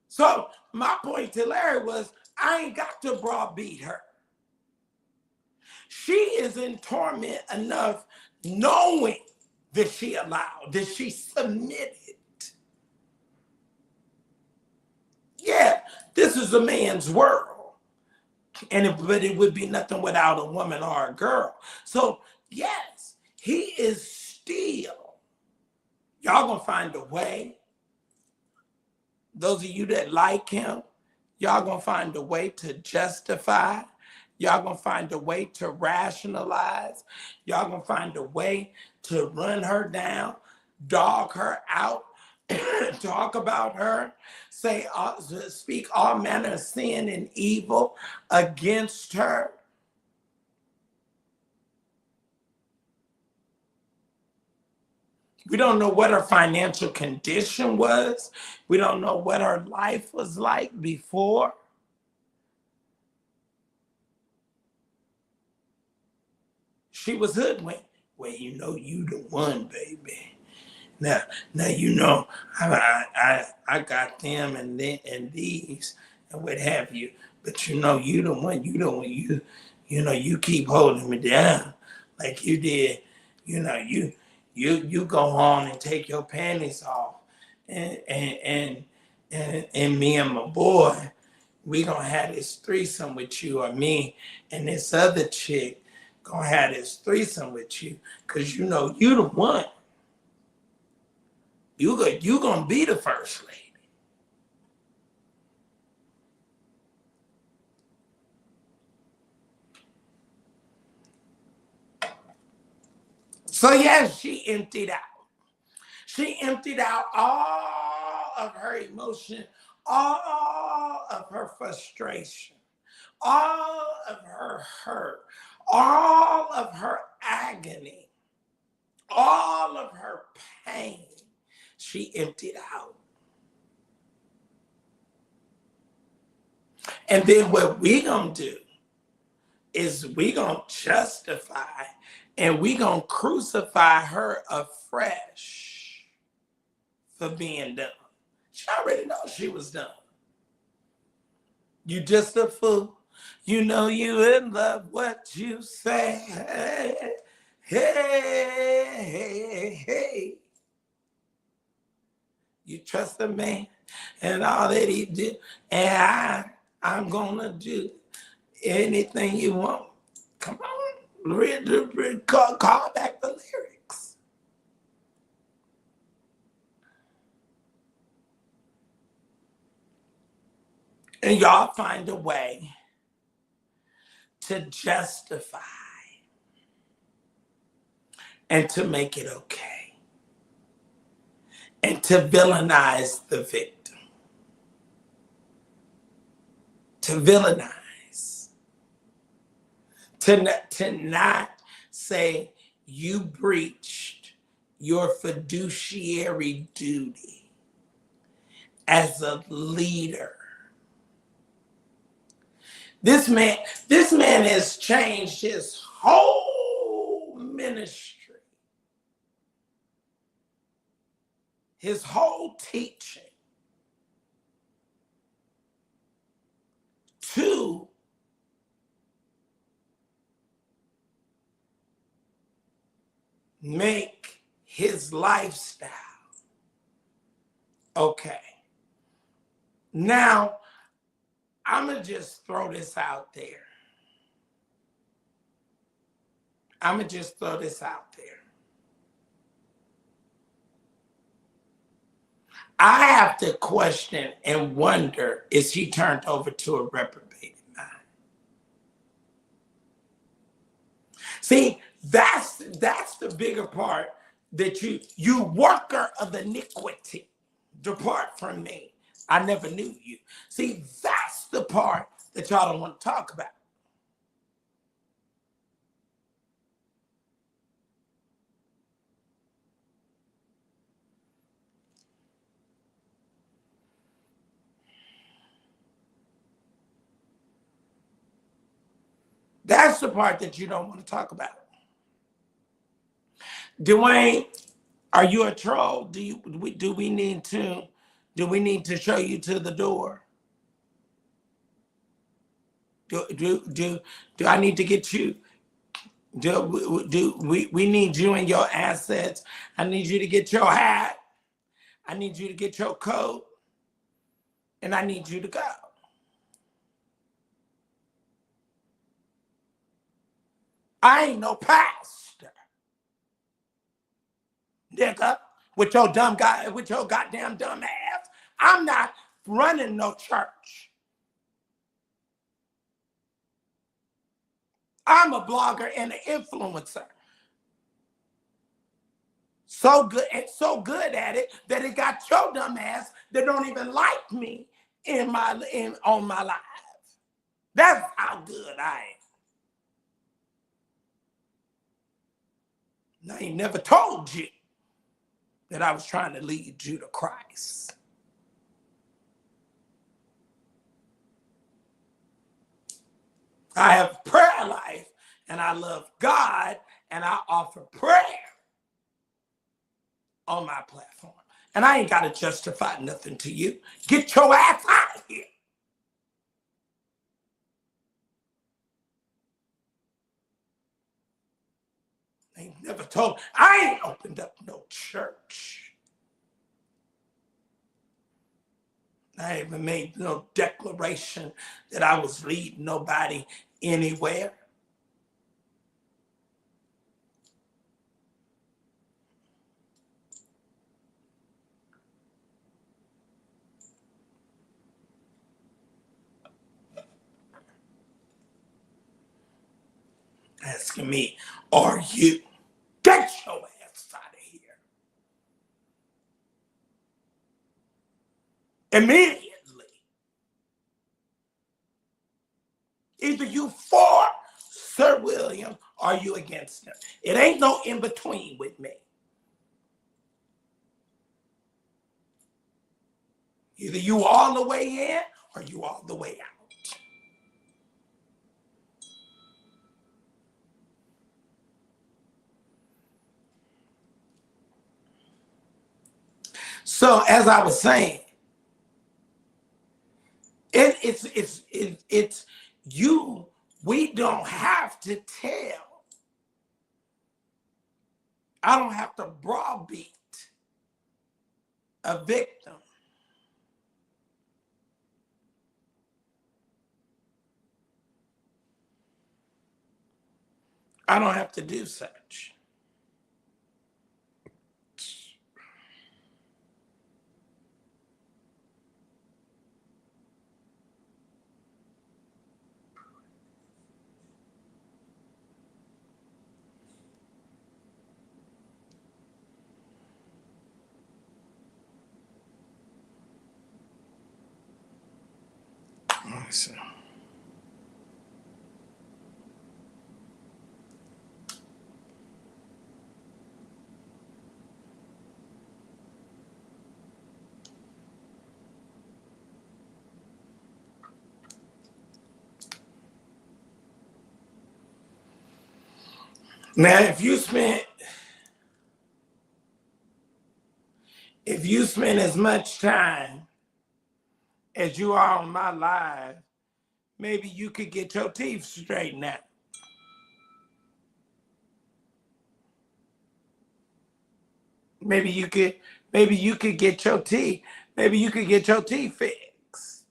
So my point to Larry was, I ain't got to browbeat her. She is in torment enough knowing that she allowed, that she submitted. Yeah, this is a man's world. But it would be nothing without a woman or a girl. So yes, he is still, y'all gonna find a way. Those of you that like him, y'all gonna find a way to justify. Y'all gonna find a way to rationalize. Y'all gonna find a way to run her down, dog her out, talk about her, speak all manner of sin and evil against her. We don't know what her financial condition was. We don't know what her life was like before. She was hoodwinked. Well, you the one, baby. Now I got them and these and what have you. But you the one. You keep holding me down like you did. You go home and take your panties off, and me and my boy, we gonna have this threesome with you, or me and this other chick gonna have this threesome with you, cause you the one. You gonna be the first lady. So yes, she emptied out. She emptied out all of her emotion, all of her frustration, all of her hurt, all of her agony, all of her pain. She emptied out. And then what we gonna do is we gonna justify and we gonna crucify her afresh for being dumb. She already knows she was dumb. You just a fool. You know you in love what you say. Hey, hey, hey. You trust the man and all that he did. And I'm gonna do anything you want. Come on, call back the lyrics. And y'all find a way to justify and to make it okay. And to villainize the victim. To villainize. To not say you breached your fiduciary duty as a leader. This man has changed his whole ministry, his whole teaching to make his lifestyle okay. Now, I'm going to just throw this out there. I have to question and wonder, is he turned over to a reprobated mind? See, that's the bigger part, that you worker of iniquity, depart from me. I never knew you. See, that's the part that y'all don't want to talk about. That's the part that you don't want to talk about. Dwayne, are you a troll? Do we need to show you to the door? Do I need to get you? Do we need you and your assets? I need you to get your hat. I need you to get your coat. And I need you to go. I ain't no pastor, nigga, with your goddamn dumb ass. I'm not running no church. I'm a blogger and an influencer. So good at it that it got your dumb ass that don't even like me on my live. That's how good I am. I ain't never told you that I was trying to lead you to Christ. I have a prayer life, and I love God, and I offer prayer on my platform. And I ain't got to justify nothing to you. Get your ass out of here. I ain't never told. I ain't opened up no church. I even made no declaration that I was leading nobody anywhere. Asking me, are you? Get your ass out of here. Immediately. Either you for Sir William or you against him. It ain't no in between with me. Either you all the way in or you all the way out. So as I was saying, it's we don't have to tell. I don't have to browbeat a victim. I don't have to do such. So. Now, if you spent as much time as you are on my live, maybe you could get your teeth straightened out. Maybe you could get your teeth, fixed.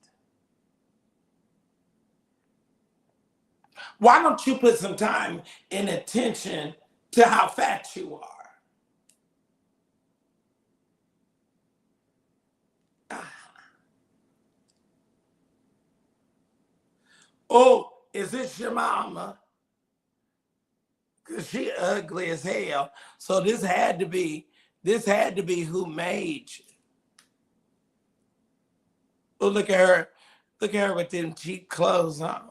Why don't you put some time and attention to how fat you are? Oh, is this your mama? Cause she ugly as hell. So this had to be who made you. Oh, look at her with them cheap clothes on.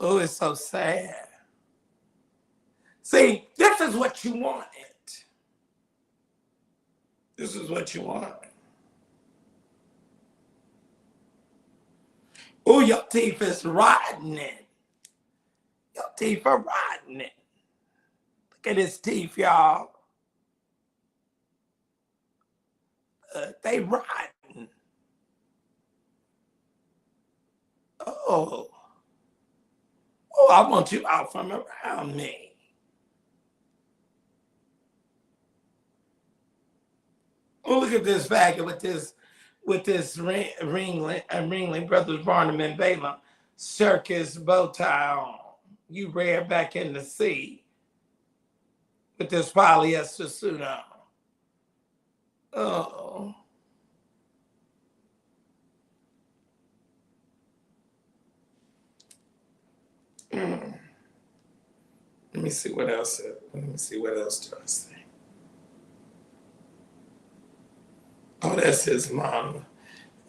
Oh, it's so sad. See, this is what you wanted. This is what you wanted. Oh, your teeth is rotting it. Your teeth are rotting it. Look at his teeth, y'all. They rotten. Oh, I want you out from around me. Oh, look at this faggot with this Ringling Brothers Barnum and Balaam circus bow tie on. You rear back in the sea with this polyester suit on. Oh. Let me see what else. Let me see what else do I say. Oh, that's his mom.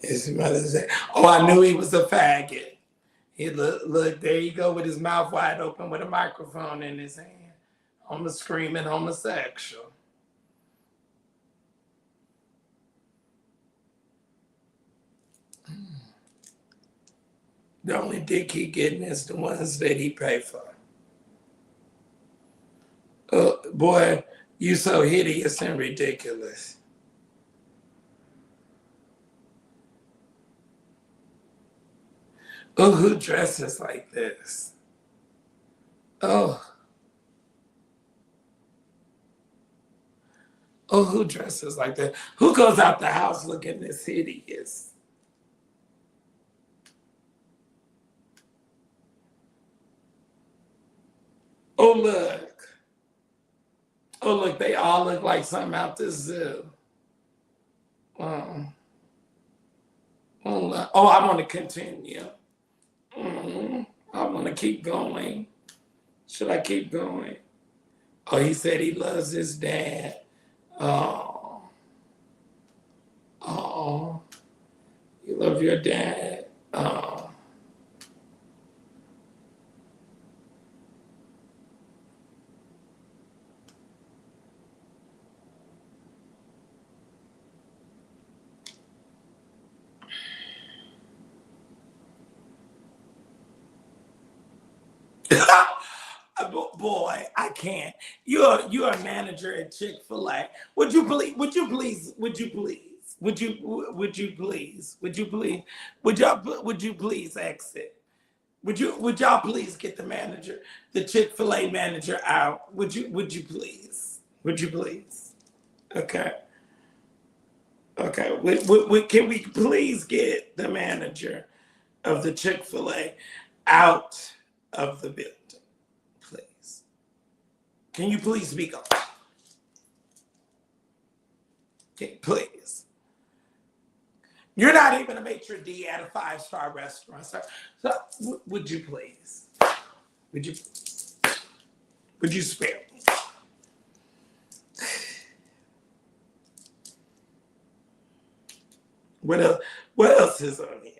His mother's there. Oh, I knew he was a faggot. He look, there you go with his mouth wide open with a microphone in his hand. Screaming homosexual. The only dick he getting is the ones that he pay for. Boy, you so hideous and ridiculous. Oh, who dresses like this? Oh, who dresses like that? Who goes out the house looking this hideous? Oh, look, they all look like something out the zoo. I want to continue. I want to keep going. Should I keep going? Oh, he said he loves his dad. Oh, you love your dad. Oh. Boy, I can't. You're a manager at Chick-fil-A. Would you please exit? Would y'all please get the manager, the Chick-fil-A manager out? Would you please? Would you please? Okay. Okay. Can we please get the manager of the Chick-fil-A out of the building? Please. Can you please speak up? Okay, please. You're not even a maitre d' at a 5-star restaurant, sir. So would you please? Would you spare me? What else is on here?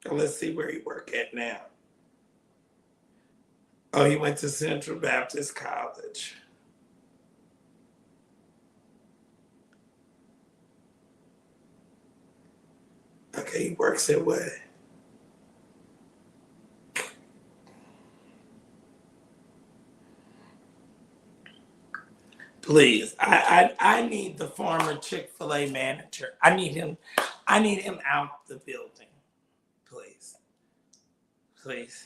Oh, let's see where he work at now. Oh, he went to Central Baptist College. Okay, he works at what? Please, I need the former Chick-fil-A manager. I need him out the building. Please. Please.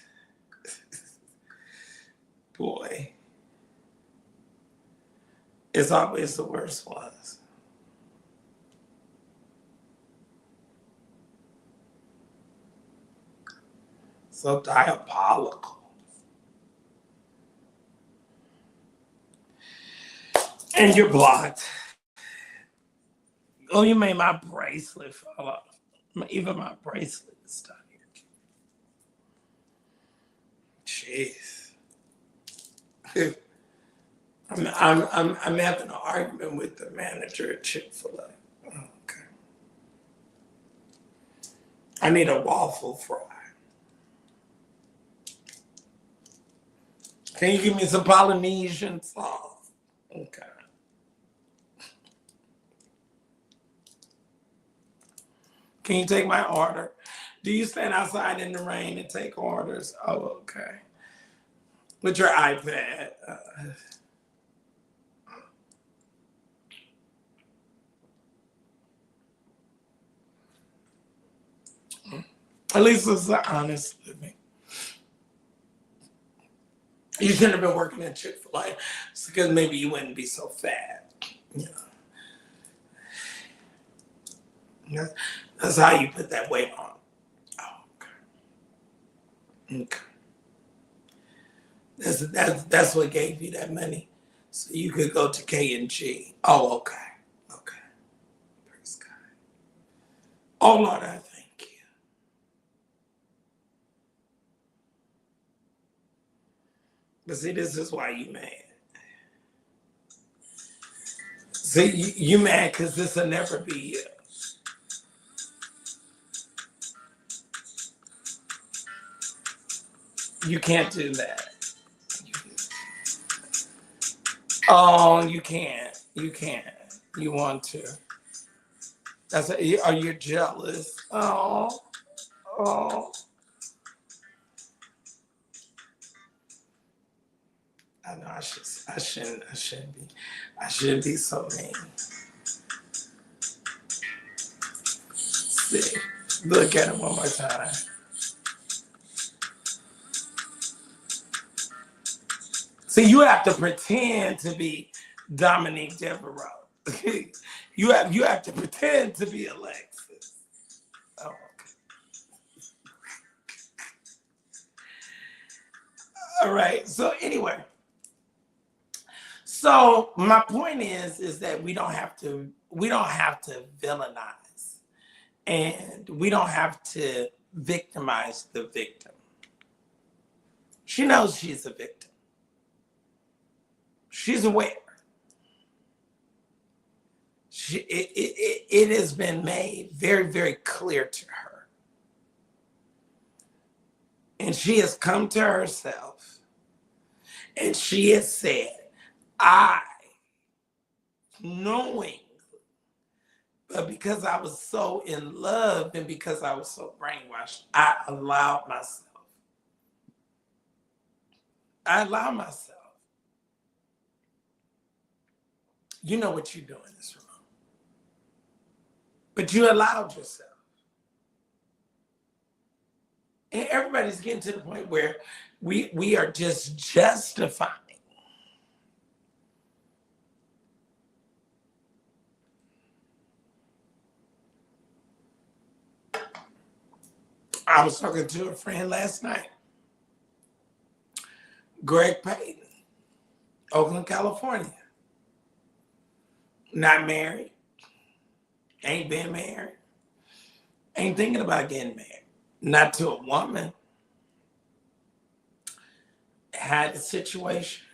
Boy. It's always the worst ones. So diabolical. And you're blocked. Oh, you made my bracelet fall off. Even my bracelet is stuck here. Jeez. I'm having an argument with the manager at Chick-fil-A. Okay. I need a waffle fry. Can you give me some Polynesian sauce? Okay. Can you take my order? Do you stand outside in the rain and take orders? Oh, okay. With your iPad. At least it's an honest living. You shouldn't have been working at Chick-fil-A because maybe you wouldn't be so fat. You know. That's how you put that weight on. Oh, okay. Okay. That's what gave you that money, so you could go to K&G. Oh, okay. Okay. Praise God. Oh, Lord, I thank you. But see, this is why you mad. See, you mad because this will never be you. You can't do that. Oh, you can't. You can't. You want to. Are you jealous? Oh. I know I shouldn't be so mean. See, look at it one more time. See, you have to pretend to be Dominique Devereaux. you have to pretend to be Alexis. Oh, okay. All right. So anyway, so my point is that we don't have to villainize, and we don't have to victimize the victim. She knows she's a victim. She's aware. It has been made very, very clear to her. And she has come to herself and she has said, I, knowing, but because I was so in love and because I was so brainwashed, I allowed myself. You know what you're doing is wrong. But you allowed yourself. And everybody's getting to the point where we are just justifying. I was talking to a friend last night, Greg Payton, Oakland, California. Not married, ain't been married, ain't thinking about getting married. Not to a woman. Had a situation.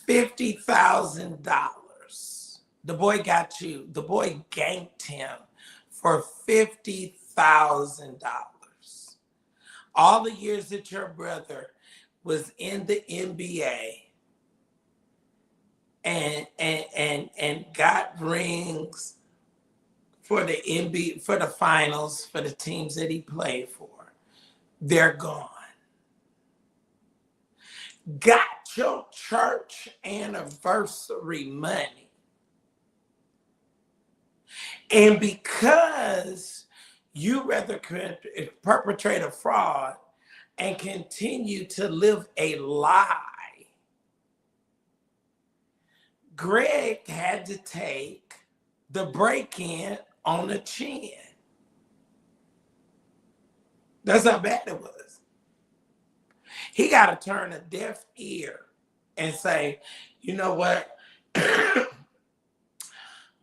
$50,000. The boy got you. The boy ganked him for $50,000. All the years that your brother was in the NBA and got rings for the NBA, for the finals, for the teams that he played for, they're gone. Got your church anniversary money. And because you rather perpetrate a fraud and continue to live a lie, Greg had to take the break-in on the chin. That's how bad it was. He got to turn a deaf ear and say, you know what?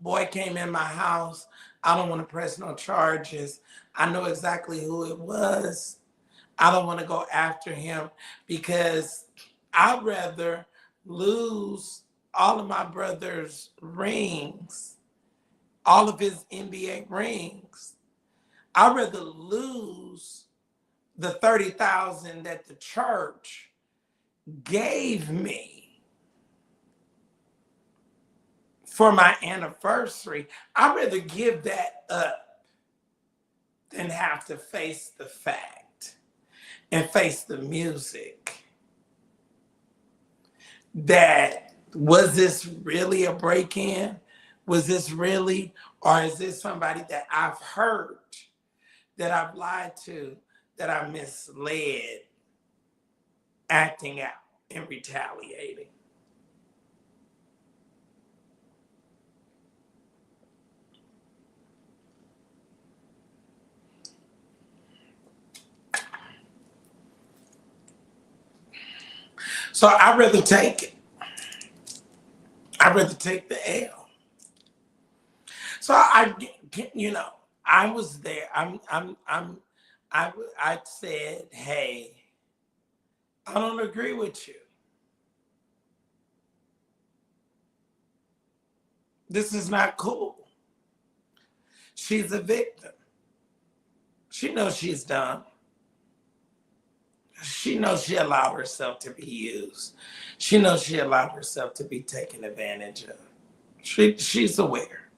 Boy came in my house. I don't want to press no charges. I know exactly who it was. I don't want to go after him because I'd rather lose all of my brother's rings, all of his NBA rings. I'd rather lose the $30,000 that the church gave me for my anniversary. I'd rather give that up than have to face the fact and face the music that was this really a break-in? Was this really, or is this somebody that I've hurt, that I've lied to, that I misled, acting out and retaliating? So I'd rather take it. I'd rather take the L. So I was there. I said, hey, I don't agree with you. This is not cool. She's a victim. She knows she's done. She knows she allowed herself to be used. She knows she allowed herself to be taken advantage of. She's aware.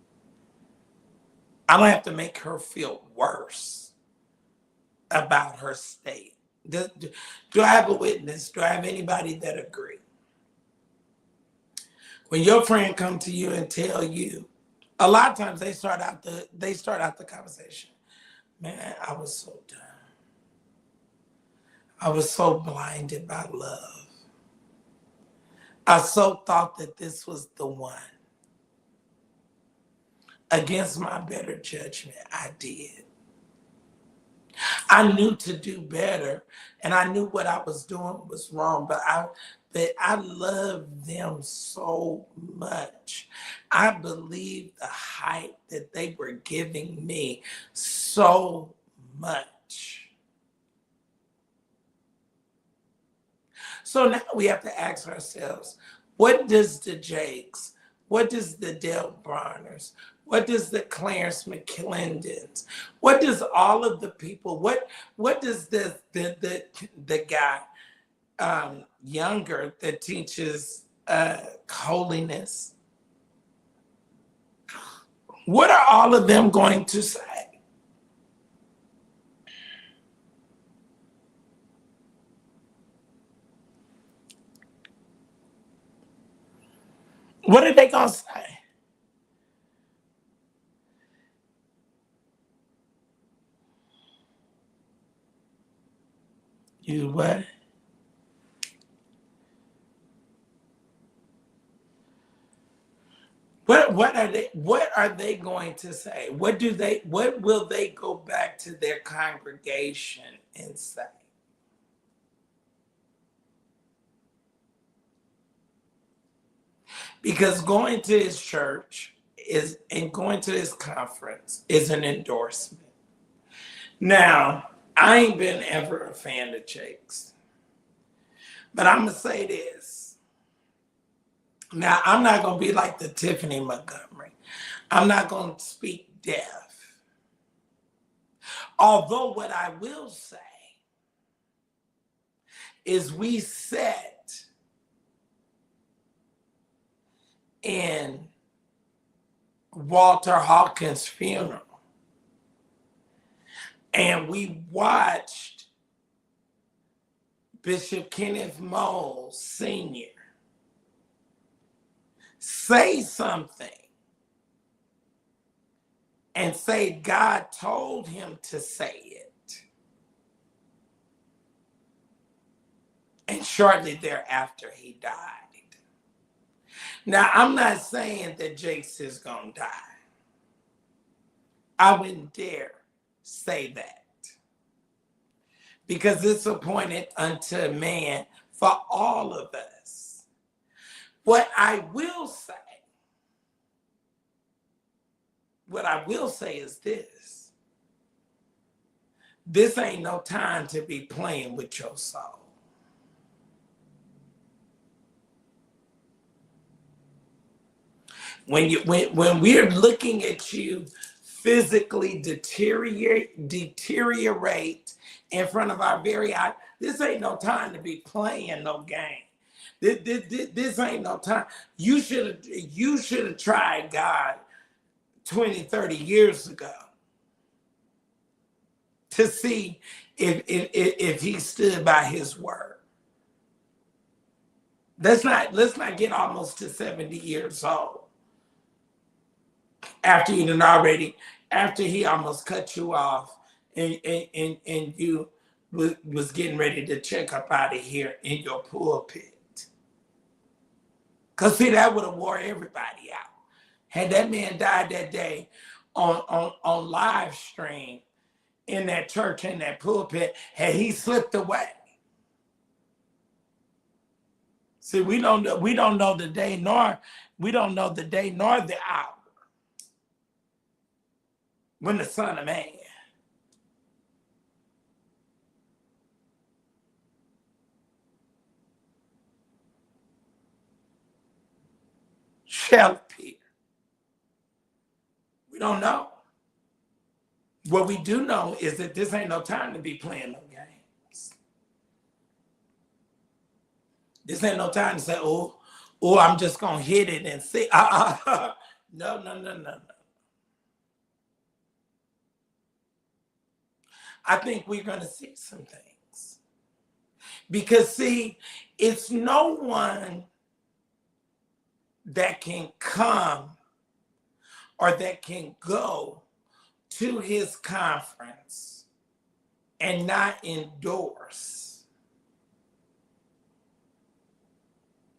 I don't have to make her feel worse about her state. Do I have a witness? Do I have anybody that agree? When your friend come to you and tell you, a lot of times they start out the conversation. Man, I was so dumb. I was so blinded by love. I so thought that this was the one. Against my better judgment, I did. I knew to do better, and I knew what I was doing was wrong, but I loved them so much. I believed the hype that they were giving me so much. So now we have to ask ourselves, what does the Jakes, what does the Dale Broners, what does the Clarence McClendons, what does all of the people, what does the guy younger that teaches holiness, what are all of them going to say? What are they going to say? You what? What are they going to say? What will they go back to their congregation and say? Because going to his church and going to his conference is an endorsement. Now, I ain't been ever a fan of Jakes, but I'm gonna say this. Now, I'm not gonna be like the Tiffany Montgomery. I'm not gonna speak death. Although what I will say is we sat in Walter Hawkins' funeral and we watched Bishop Kenneth Moore Sr. say something and say God told him to say it. And shortly thereafter, he died. Now, I'm not saying that Jace is going to die. I wouldn't dare say that. Because it's appointed unto man for all of us. What I will say is this. This ain't no time to be playing with your soul. When we're looking at you physically deteriorate in front of our very eyes, this ain't no time to be playing no game. This ain't no time. You should have tried God 20, 30 years ago to see if he stood by his word. Let's not get almost to 70 years old after he almost cut you off and you was getting ready to check up out of here in your pulpit. Because see, that would have wore everybody out. Had that man died that day on live stream in that church, in that pulpit, had he slipped away. See, we don't know the day nor the hour when the Son of Man shall appear. We don't know. What we do know is that this ain't no time to be playing no games. This ain't no time to say, oh, I'm just going to hit it and see. No. I think we're going to see some things. Because, see, it's no one that can come or that can go to his conference and not endorse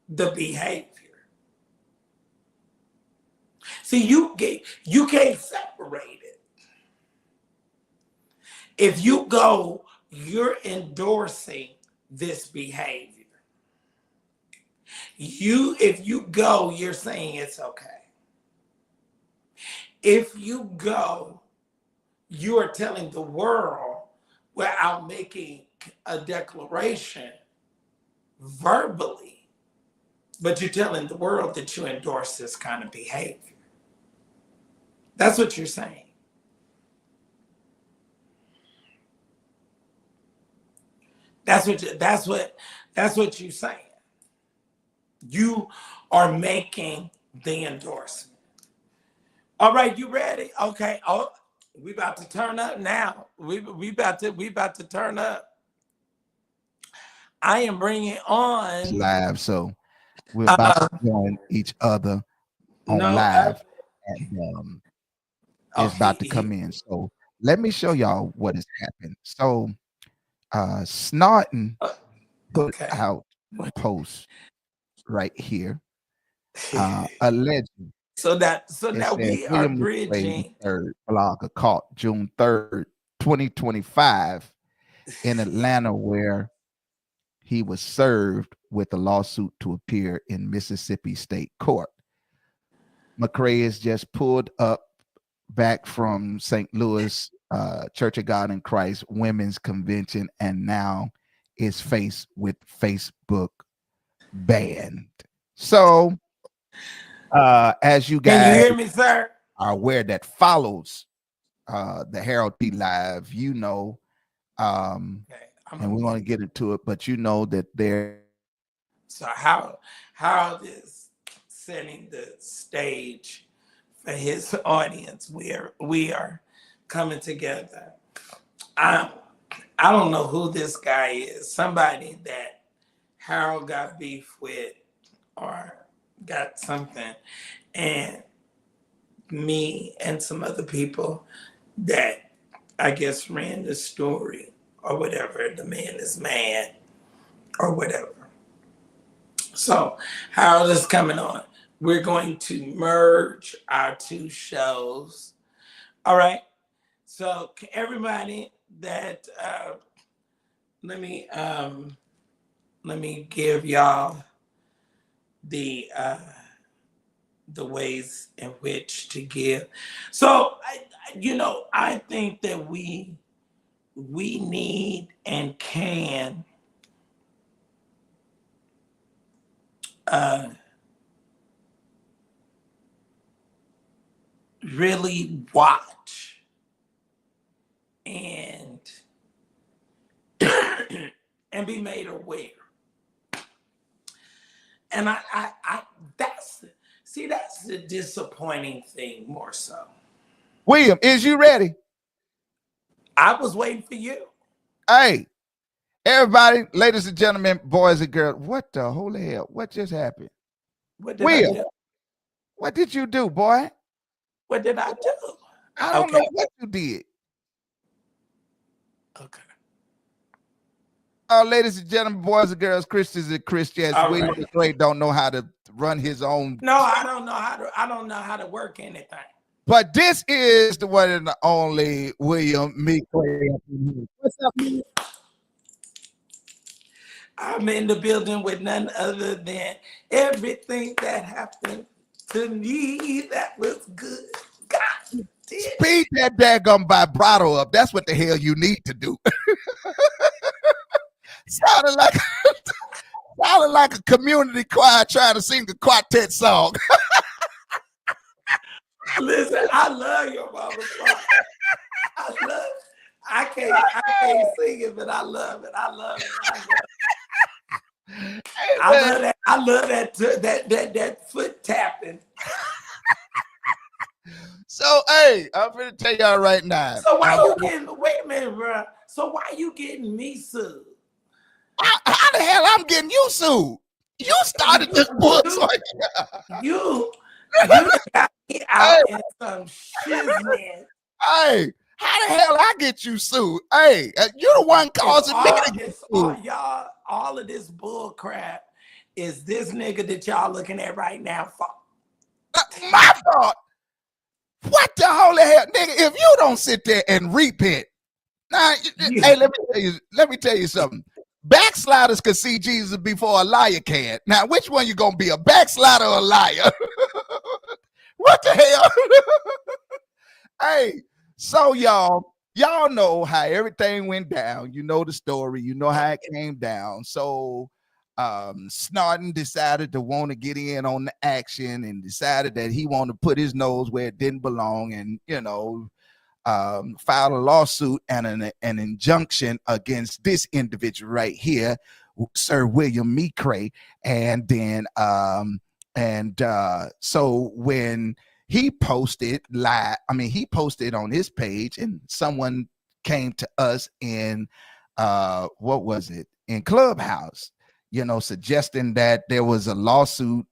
the behavior. See, you can't separate it. If you go, you're endorsing this behavior. If you go, you're saying it's okay. If you go, you are telling the world without making a declaration verbally, but you're telling the world that you endorse this kind of behavior. That's what you're saying. That's what you're saying. You are making the endorsement. All right, you ready? Okay. Oh, we about to turn up now. We about to turn up. I am bringing on live, so we're about to join each other on live, and it's about to come in. So let me show y'all what has happened. So Snarton put Okay. out a post right here, alleging. So It now says we are William Clay bridging. III blogger caught June 3rd, 2025 in Atlanta, where he was served with a lawsuit to appear in Mississippi State Court. McCrae is just pulled up back from St. Louis Church of God in Christ Women's Convention, and now is faced with Facebook banned. So, as you Can you guys hear me, sir? are aware that follows the Harold T Live, you know, Okay. and we're going to get into it, but you know that there. So how is setting the stage for his audience? We are coming together. I don't know who this guy is. Somebody that Harold got beef with or got something, and me and some other people that I guess ran the story or whatever. The man is mad or whatever. So Harold is coming on. We're going to merge our two shows. All right. So everybody that let me give y'all the ways in which to give. So I think that we need and can really watch and and be made aware. And that's the disappointing thing more so. William, is you ready? I was waiting for you. Hey, everybody, ladies and gentlemen, boys and girls, what the holy hell? What just happened? What did William, I do? what did you do, boy? What did I do? I don't know what you did. Okay. Ladies and gentlemen, boys and girls, Christians and Christians, All William right. Clay don't know how to run his own. No, I don't know how to work anything. But this is the one and the only William Clay. What's up, man? I'm in the building with none other than everything that happened to me that was good. God did. Speed that daggum vibrato up. That's what the hell you need to do. sounded like a community choir trying to sing a quartet song. Listen, I love your mama song. I can't sing it, but I love it. I love that. I love that foot tapping. So, hey, I'm gonna tell y'all right now. So why you getting? Wait a minute, bro. So why you getting me sued? How the hell I'm getting you sued? You started this bullshit. You got me out in some shiznit. Hey, how the hell I get you sued? Hey, you the one causing me to get sued. All of this bull crap is this nigga that y'all looking at right now. My fault. What the holy hell, nigga? If you don't sit there and repent, now, hey, let me tell you something. Backsliders can see Jesus before a liar can. Now, which one you gonna be, a backslider or a liar? What the hell? Hey, so y'all know how everything went down. You know the story. You know how it came down. So Snarton decided to want to get in on the action and decided that he wanted to put his nose where it didn't belong, and filed a lawsuit and an injunction against this individual right here, Sir William McCrae. And then so when he posted he posted on his page, and someone came to us in what was it, in Clubhouse, suggesting that there was a lawsuit,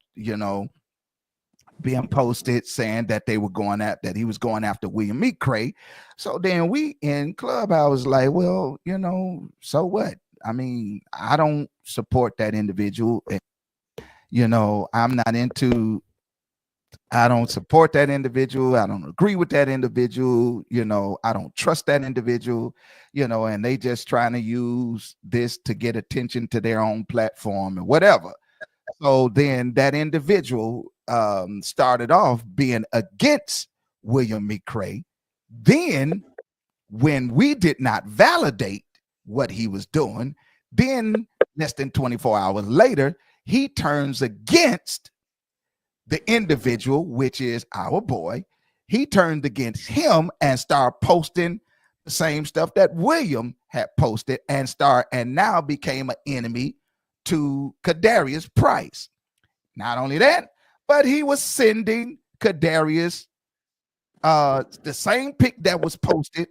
being posted saying that they were that he was going after William McCray. So then we in Clubhouse like, well, so what? I mean, I don't support that individual. I'm not into, I don't support that individual. I don't agree with that individual. I don't trust that individual, and they just trying to use this to get attention to their own platform or whatever. So then that individual started off being against William McCray. Then when we did not validate what he was doing, then less than 24 hours later, he turns against the individual, which is our boy. He turned against him and started posting the same stuff that William had posted and now became an enemy to Kadarius Price. Not only that, but he was sending Kadarius the same pic that was posted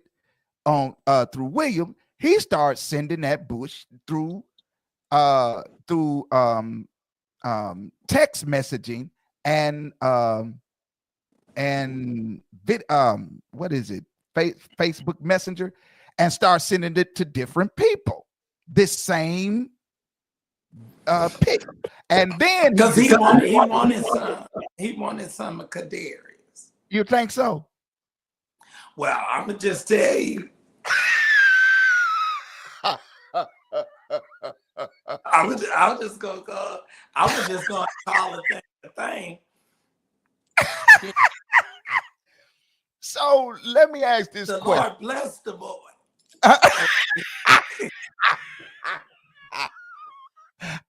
on through William. He started sending that bush through text messaging and what is it, Facebook Messenger, and start sending it to different people. This same pick, and then because he wanted some of Kadarius. You think so? Well, I'm gonna just tell you. I was just gonna call it the thing. So let me ask this the question. Lord bless the boy.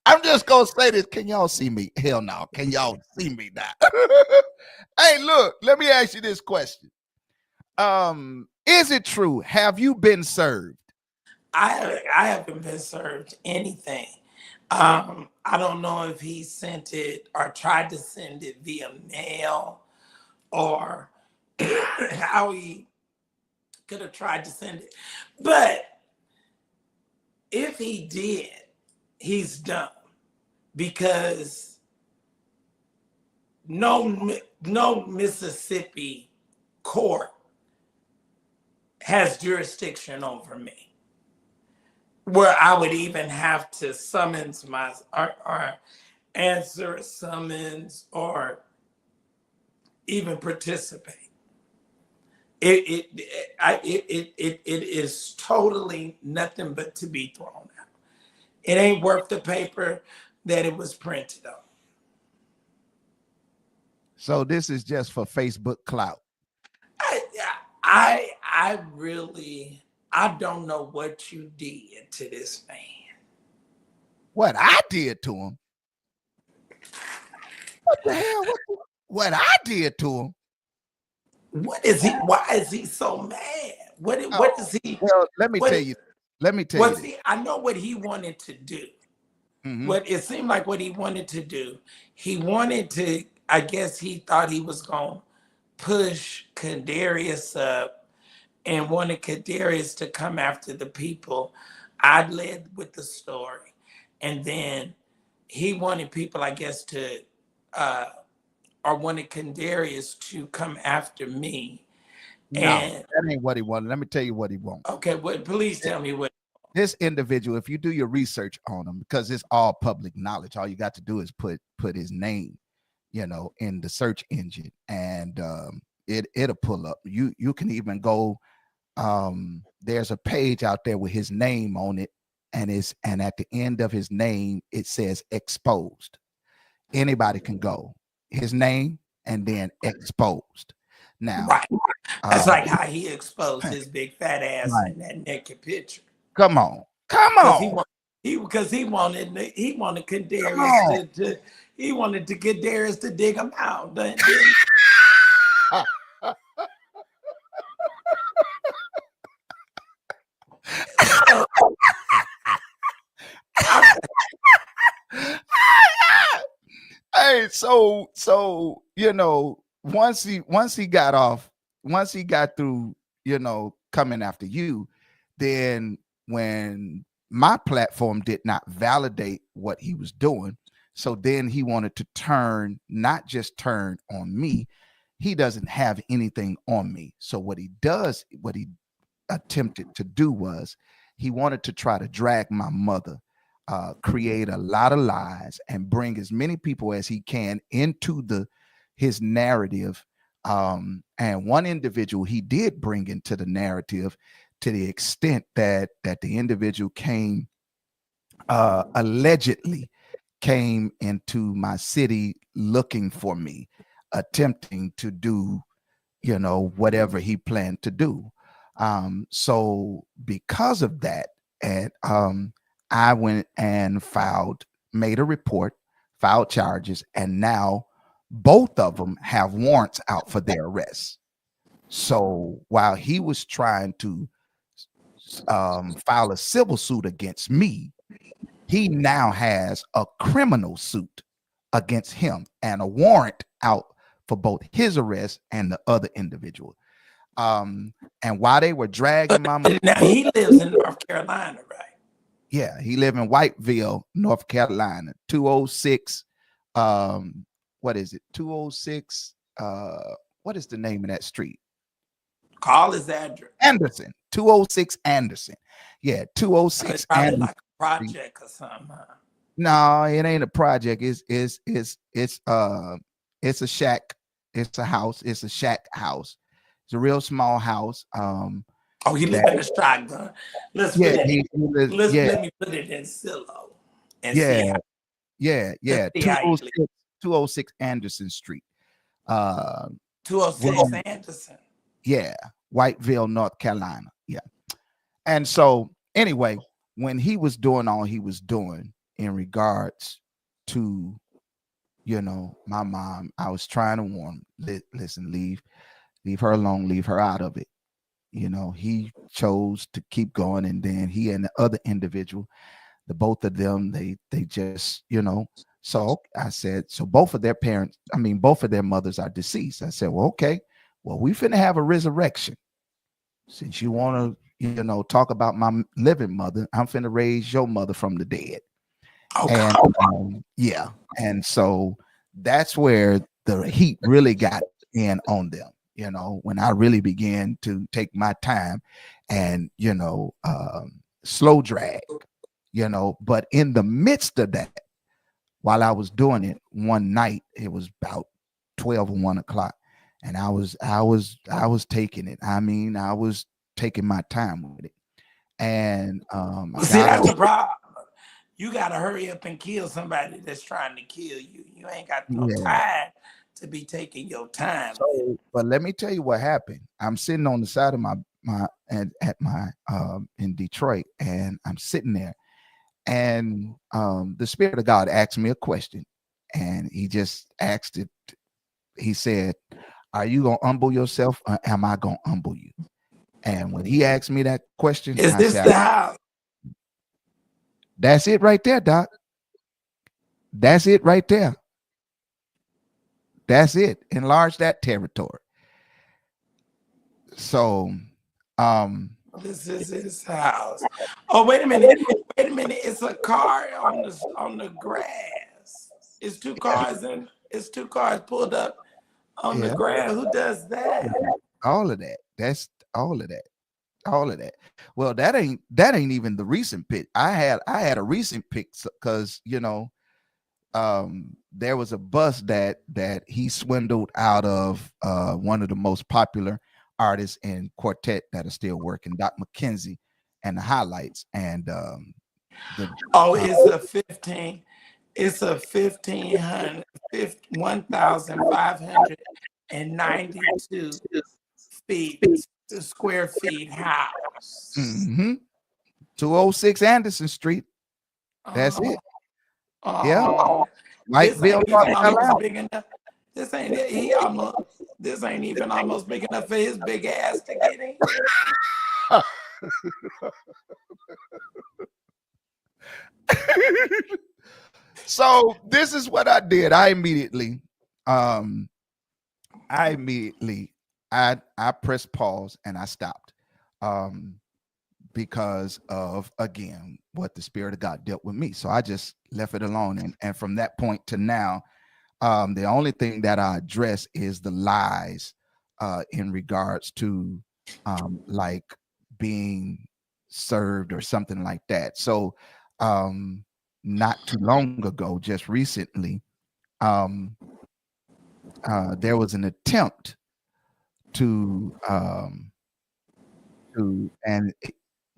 I'm just gonna say this. Can y'all see me? Hell no. Can y'all see me now? Hey, look, let me ask you this question. Is it true? Have you been served? I haven't been served anything. I don't know if he sent it or tried to send it via mail or how he could have tried to send it. But if he did, he's dumb, because no Mississippi court has jurisdiction over me, where I would even have to summons or answer a summons or even participate. It is totally nothing but to be thrown out. It ain't worth the paper that it was printed on. So this is just for Facebook clout. I really, I don't know what you did to this man. What I did to him? What the hell? What I did to him? What is he? Why is he so mad? What is he? Well, let me tell you. I know what he wanted to do. Mm-hmm. What it seemed like what he wanted to do. He wanted to, I guess he thought he was going to push Kadarius up and wanted Kadarius to come after the people. I led with the story. And then he wanted people, I guess, to, or wanted Kadarius to come after me. No, that ain't what he wanted. Let me tell you what he wants. Okay, please tell me what. This individual, if you do your research on him, because it's all public knowledge, all you got to do is put his name, in the search engine, and it'll pull up. You can even go. There's a page out there with his name on it, and at the end of his name it says exposed. Anybody can go his name and then exposed. Now, right. That's like how he exposed his big fat ass in that naked picture. Come on. Because he wanted Kadarius to get Darius to dig him out. Hey, so once he got through, coming after you, then when my platform did not validate what he was doing, So then he wanted to turn, not just turn on me. He doesn't have anything on me. So what he attempted to do was he wanted to try to drag my mother, create a lot of lies, and bring as many people as he can into his narrative. And one individual he did bring into the narrative to the extent that the individual came, allegedly came into my city looking for me, attempting to do, whatever he planned to do. So because of that, and I went and made a report, filed charges, and now both of them have warrants out for their arrest. So while he was trying to file a civil suit against me, he now has a criminal suit against him and a warrant out for both his arrest and the other individual. And while they were dragging my mother, now he lives in North Carolina, right? Yeah, he live in Whiteville, North Carolina, 206. What is it? 206. What is the name of that street? Call his address. Anderson, 206 Anderson. Yeah, 206 It's probably Anderson. like a project or something. Huh? No, it ain't a project. It's a shack. It's a house. It's a shack house. It's a real small house. Oh, he live in a shotgun. Let me put it in silo. And see how, yeah. 206 Anderson Street. 206 Anderson. Yeah, Whiteville, North Carolina. Yeah. And so anyway, when he was doing all he was doing in regards to, my mom, I was trying to warn him, listen, leave her alone, leave her out of it. He chose to keep going, and then he and the other individual, the both of them, they just, so I said, so both of their mothers are deceased. I said, well, okay, well, we finna have a resurrection. Since you want to, talk about my living mother, I'm finna raise your mother from the dead. Okay. And yeah. And so that's where the heat really got in on them, when I really began to take my time and, slow drag, but in the midst of that, while I was doing it one night, it was about 12 or 1 o'clock. And I was taking it. I mean, I was taking my time with it. And see, that's the problem. You gotta hurry up and kill somebody that's trying to kill you. You ain't got no time to be taking your time. So, but let me tell you what happened. I'm sitting on the side of my in Detroit, and I'm sitting there, and the Spirit of God asked me a question, and he just asked it. He said, are you gonna humble yourself, or am I gonna humble you? And when he asked me that question, is this the house? That's it right there, Doc. That's it right there. That's it. Enlarge that territory. So this is his house. Oh, wait a minute. It's a car on the grass. It's two cars pulled up on the grass. Who does that? All of that. That's all of that. All of that. Well, that ain't even the recent pick. I had a recent pick because there was a bus that he swindled out of one of the most popular artists in quartet that are still working, Doc McKenzie and the Highlights. And it's a 1,592 square feet house. 206 Anderson Street. That's it. Yeah. Whiteville, North Carolina. Big enough. This ain't even almost big enough for his big ass to get in. So this is what I did. I immediately I pressed pause and I stopped. because of, again, what the Spirit of God dealt with me. So I just left it alone. And from that point to now, the only thing that I address is the lies in regards to like being served or something like that. So not too long ago, just recently, there was an attempt to and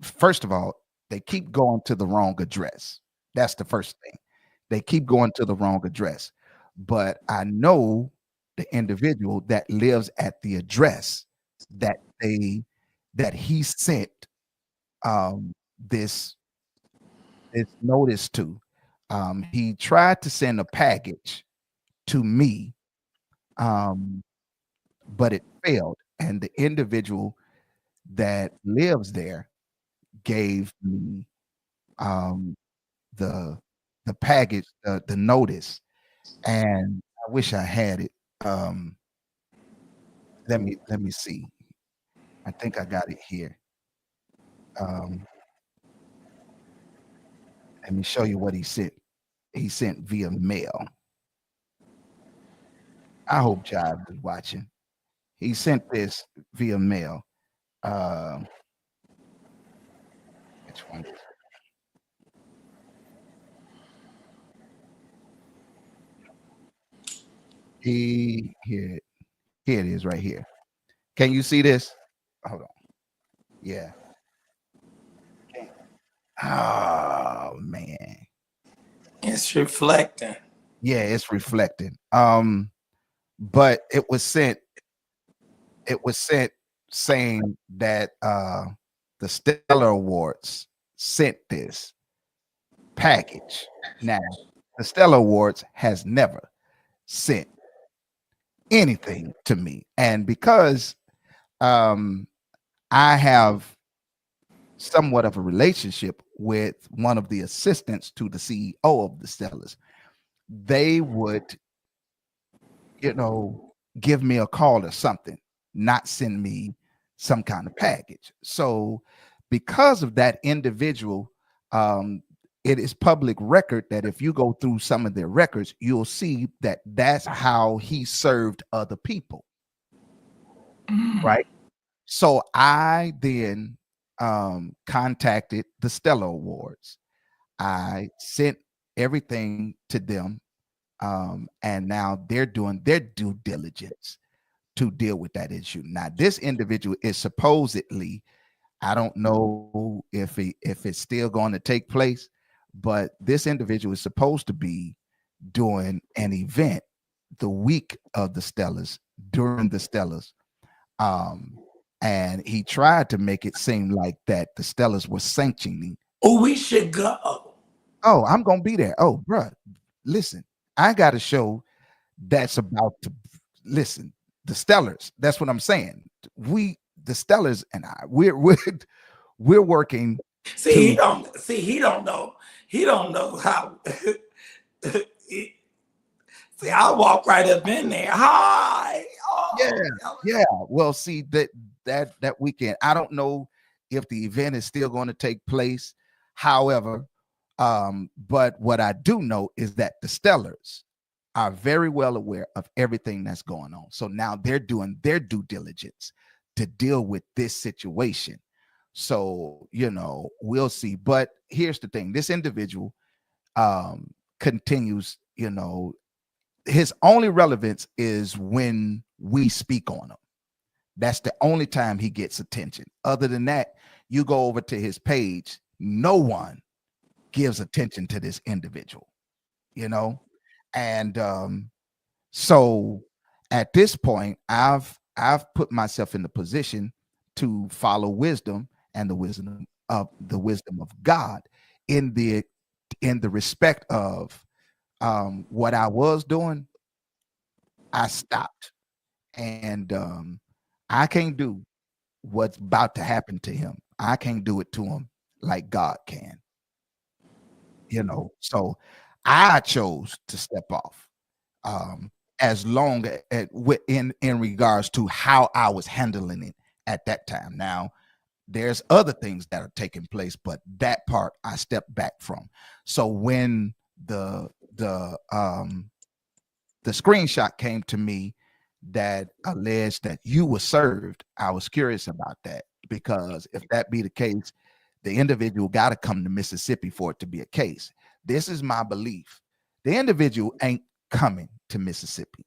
first of all, they keep going to the wrong address. That's the first thing. They keep going to the wrong address. But I know the individual that lives at the address that he sent this notice to. He tried to send a package to me, but it failed. And the individual that lives there gave me the package, the notice, and I wish I had it. Let me see. I think I got it here. Let me show you what he sent. He sent via mail. I hope Jive is watching. He sent this via mail. Which one? Here it is right here. Can you see this? Hold on. Yeah. Oh man. It's reflecting. Yeah, it's reflecting. But it was sent saying that the Stellar Awards sent this package. Now, the Stellar Awards has never sent anything to me. And because I have somewhat of a relationship with one of the assistants to the CEO of the Stellars, they would, give me a call or something, not send me some kind of package. So because of that individual, it is public record that if you go through some of their records, you'll see that that's how he served other people. Right. So I then contacted the Stellar Awards. I sent everything to them. And now they're doing their due diligence to deal with that issue. Now, this individual is supposedly, I don't know if it's still going to take place, but this individual is supposed to be doing an event the week of the Stellars, during the Stellars. And he tried to make it seem like that the Stellars were sanctioning. Oh, we should go. Oh, I'm gonna be there. Oh, bruh, listen, I got a show that's about to listen. The Stellars. That's what I'm saying. The Stellars, and we're working. He don't know. He don't know how. See, I walk right up in there. Hi. Oh, yeah. Well, see that weekend, I don't know if the event is still going to take place. However, but what I do know is that the Stellars are very well aware of everything that's going on. So now they're doing their due diligence to deal with this situation. So, we'll see. But here's the thing. This individual continues, his only relevance is when we speak on him. That's the only time he gets attention. Other than that, you go over to his page, no one gives attention to this individual, and so at this point, I've put myself in the position to follow wisdom and the wisdom of God in the respect of what I was doing. I stopped, and I can't do what's about to happen to him. I can't do it to him like God can. So I chose to step off. As long as in regards to how I was handling it at that time. Now, there's other things that are taking place, but that part I stepped back from. So when the screenshot came to me that alleged that you were served, I was curious about that, because if that be the case, the individual got to come to Mississippi for it to be a case. This is my belief. The individual ain't coming to Mississippi.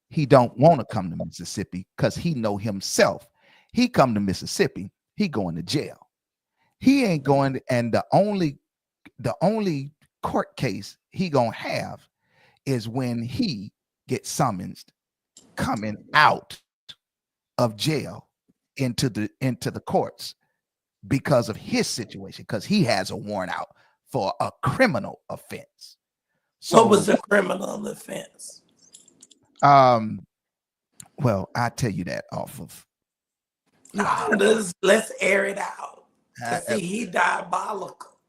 He don't want to come to Mississippi because he know himself. He come to Mississippi, he going to jail. He ain't going, and the only court case he gonna have is when he gets summoned coming out of jail into the courts because of his situation, because he has a warrant out for a criminal offense. So what was the criminal offense? Well, I tell you that off of Let's air it out. See, he diabolical.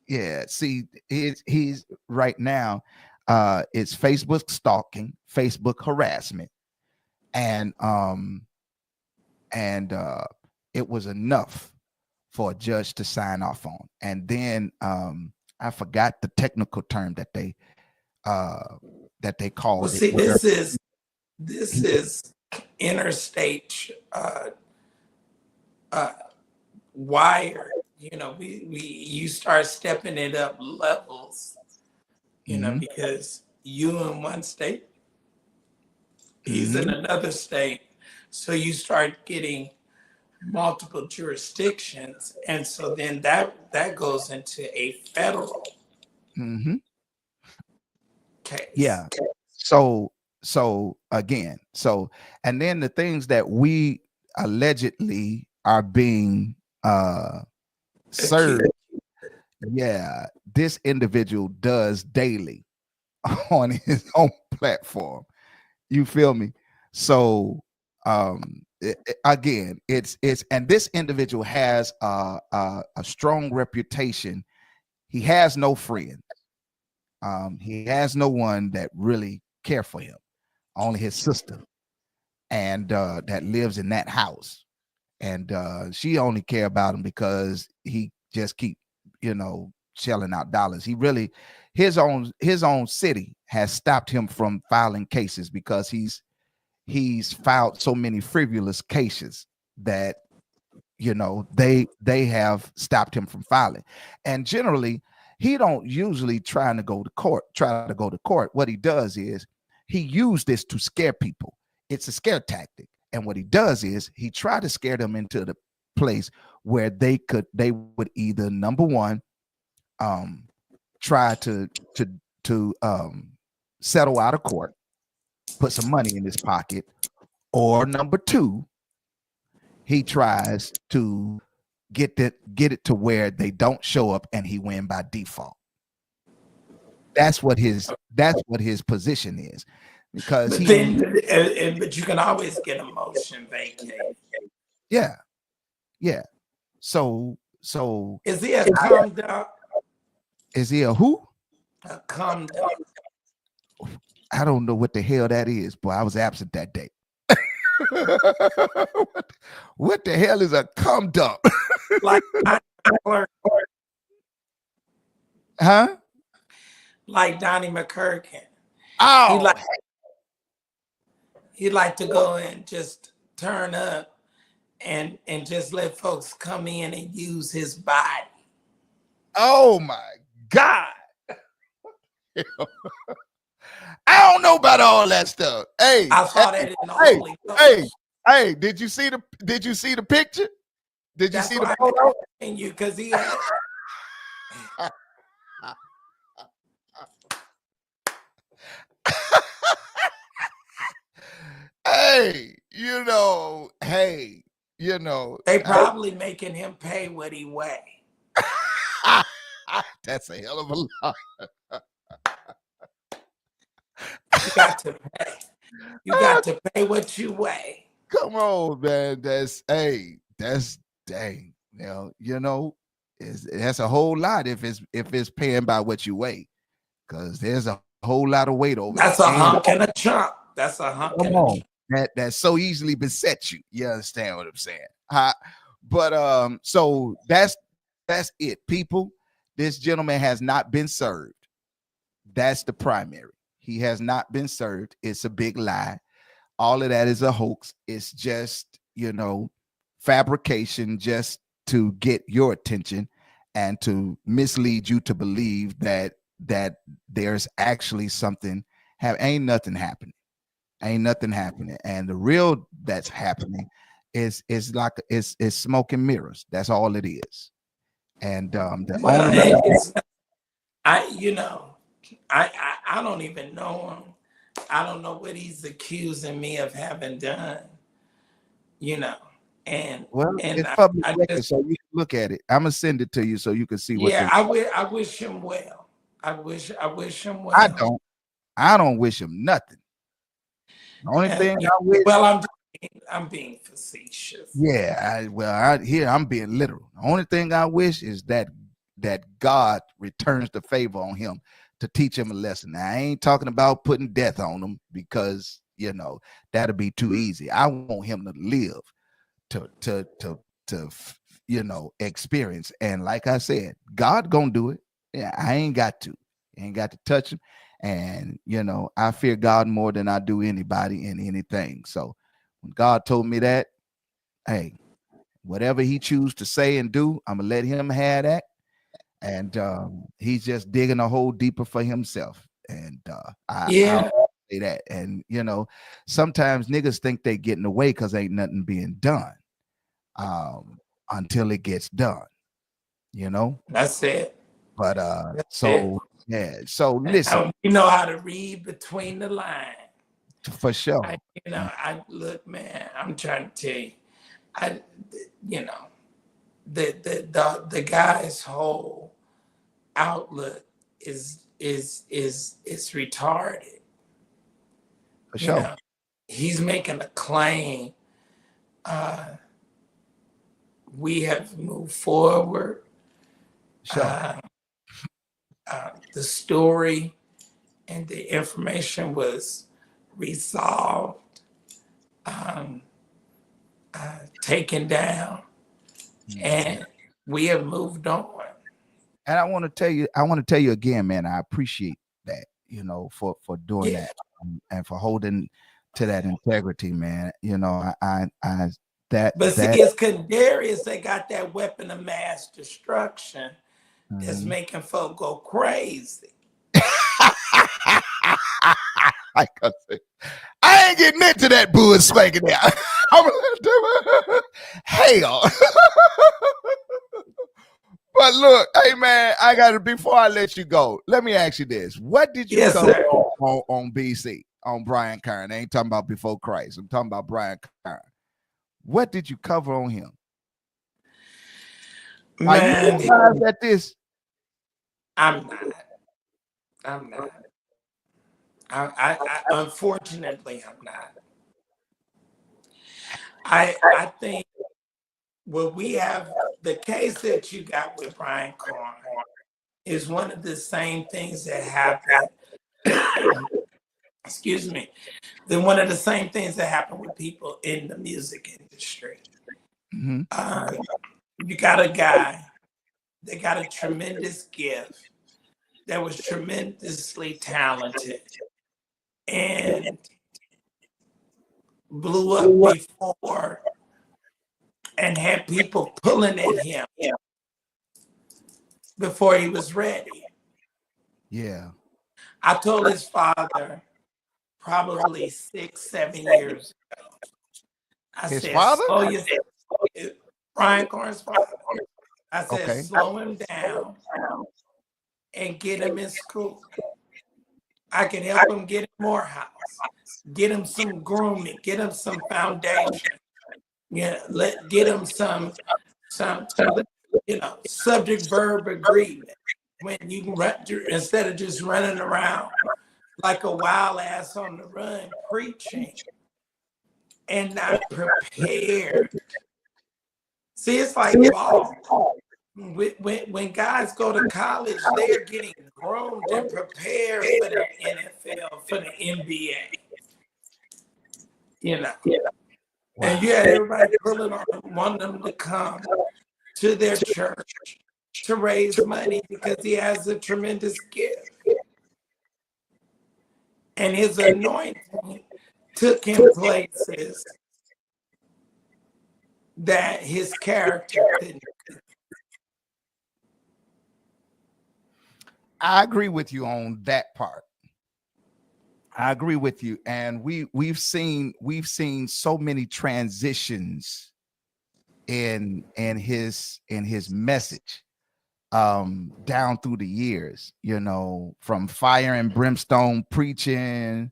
Yeah, see, he's right now, it's Facebook stalking, Facebook harassment, and it was enough for a judge to sign off on. And then I forgot the technical term that they called. Well, see, this is interstate wire. You know, you start stepping it up levels. You know, because you in one state, he's in another state, so you start getting multiple jurisdictions, and so then that goes into a federal case. Yeah. So again, and then the things that we allegedly are being served. Yeah, this individual does daily on his own platform. You feel me? So again, it's and this individual has a strong reputation. He has no friends. He has no one that really care for him. Only his sister, and that lives in that house, and she only care about him because he just keep, shelling out dollars. He really, his own city has stopped him from filing cases because he's filed so many frivolous cases that they have stopped him from filing. And generally, he don't usually try to go to court. What he does is he used this to scare people. It's a scare tactic. And what he does is he tried to scare them into the place where they would either, number one, try to settle out of court, put some money in his pocket, or number two, he tries to get it to where they don't show up and he win by default. That's what his position is, because but you can always get a motion vacated. Yeah. So is he a conduct? Is he a who? A conduct. I don't know what the hell that is, but I was absent that day. What the hell is a cum dump? Like huh? Like Donnie McCurkin. Oh, He'd like to go and just turn up and just let folks come in and use his body. Oh my God. I don't know about all that stuff. Hey, I saw that in the Holy Ghost. Hey, did you see the picture? Did you see the photo? And you, because he had they probably making him pay what he weigh. That's a hell of a lot. You got to pay. You got to pay what you weigh. Come on, man. That's dang. That's a whole lot if it's paying by what you weigh, because there's a whole lot of weight over there. That's a hunk and a chunk. That's a hunk and a chunk. That so easily besets you. You understand what I'm saying? But so that's it, people. This gentleman has not been served. That's the primary. He has not been served. It's a big lie. All of that is a hoax. It's just, fabrication just to get your attention and to mislead you to believe that there's actually something. Ain't nothing happening. Ain't nothing happening. And the real that's happening is like it's smoke and mirrors. That's all it is. And the Well, only I don't even know him. I don't know what he's accusing me of having done. And it's public I record, just so you can look at it. I'm gonna send it to you so you can see what. yeah, I wish him well. I wish him well. I don't wish him nothing. The only thing I wish. Well, I'm being facetious. Yeah, I'm being literal. The only thing I wish is that God returns the favor on him to teach him a lesson. Now, I ain't talking about putting death on him because that'll be too easy. I want him to live to experience. And like I said, God gonna do it. Yeah, I ain't got to touch him. And I fear God more than I do anybody in anything. So when God told me that, hey, whatever he chooses to say and do, I'm gonna let him have that. And he's just digging a hole deeper for himself. And I'll say that. And sometimes niggas think they getting away because ain't nothing being done until it gets done. That's it. But yeah. So listen, you know how to read between the lines. For sure. I look, man. I'm trying to tell you. The guy's whole outlook is retarded. For sure. He's making a claim. We have moved forward. Sure. The story and the information was resolved, taken down, and we have moved on. And I want to tell you again, man, I appreciate that, for doing that and for holding to that integrity, man. But see, it's Kadarius that got that weapon of mass destruction that's making folk go crazy. I ain't getting into that bull spanking now. Hell. But look, hey man, I gotta, before I let you go, let me ask you this. What did you cover on BC, on Brian Carn? I ain't talking about before Christ. I'm talking about Brian Carn. What did you cover on him? Man, are you surprised at this? I'm not. I unfortunately I'm not. I think what we have, the case that you got with Brian Carn is one of the same things that happened. Excuse me. Then one of the same things that happen with people in the music industry. You got a guy that got a tremendous gift, that was tremendously talented, and blew up before and had people pulling at him before he was ready. Yeah. I told his father probably 6-7 years ago. I His said, father? Brian Carn's father. I said, slow him down and get him in school. I can help him get in Morehouse, get him some grooming, get him some foundation. Get him some subject verb agreement. When you can run, instead of just running around like a wild ass on the run preaching and not prepared. See, it's like ball. When guys go to college, they're getting groomed and prepared for the NFL, for the NBA. And you had everybody pulling on him, wanting them to come to their church to raise money because he has a tremendous gift. And his anointing took him places that his character couldn't. I agree with you on that part. I agree with you, and we've seen so many transitions in his message down through the years, you know, from fire and brimstone preaching,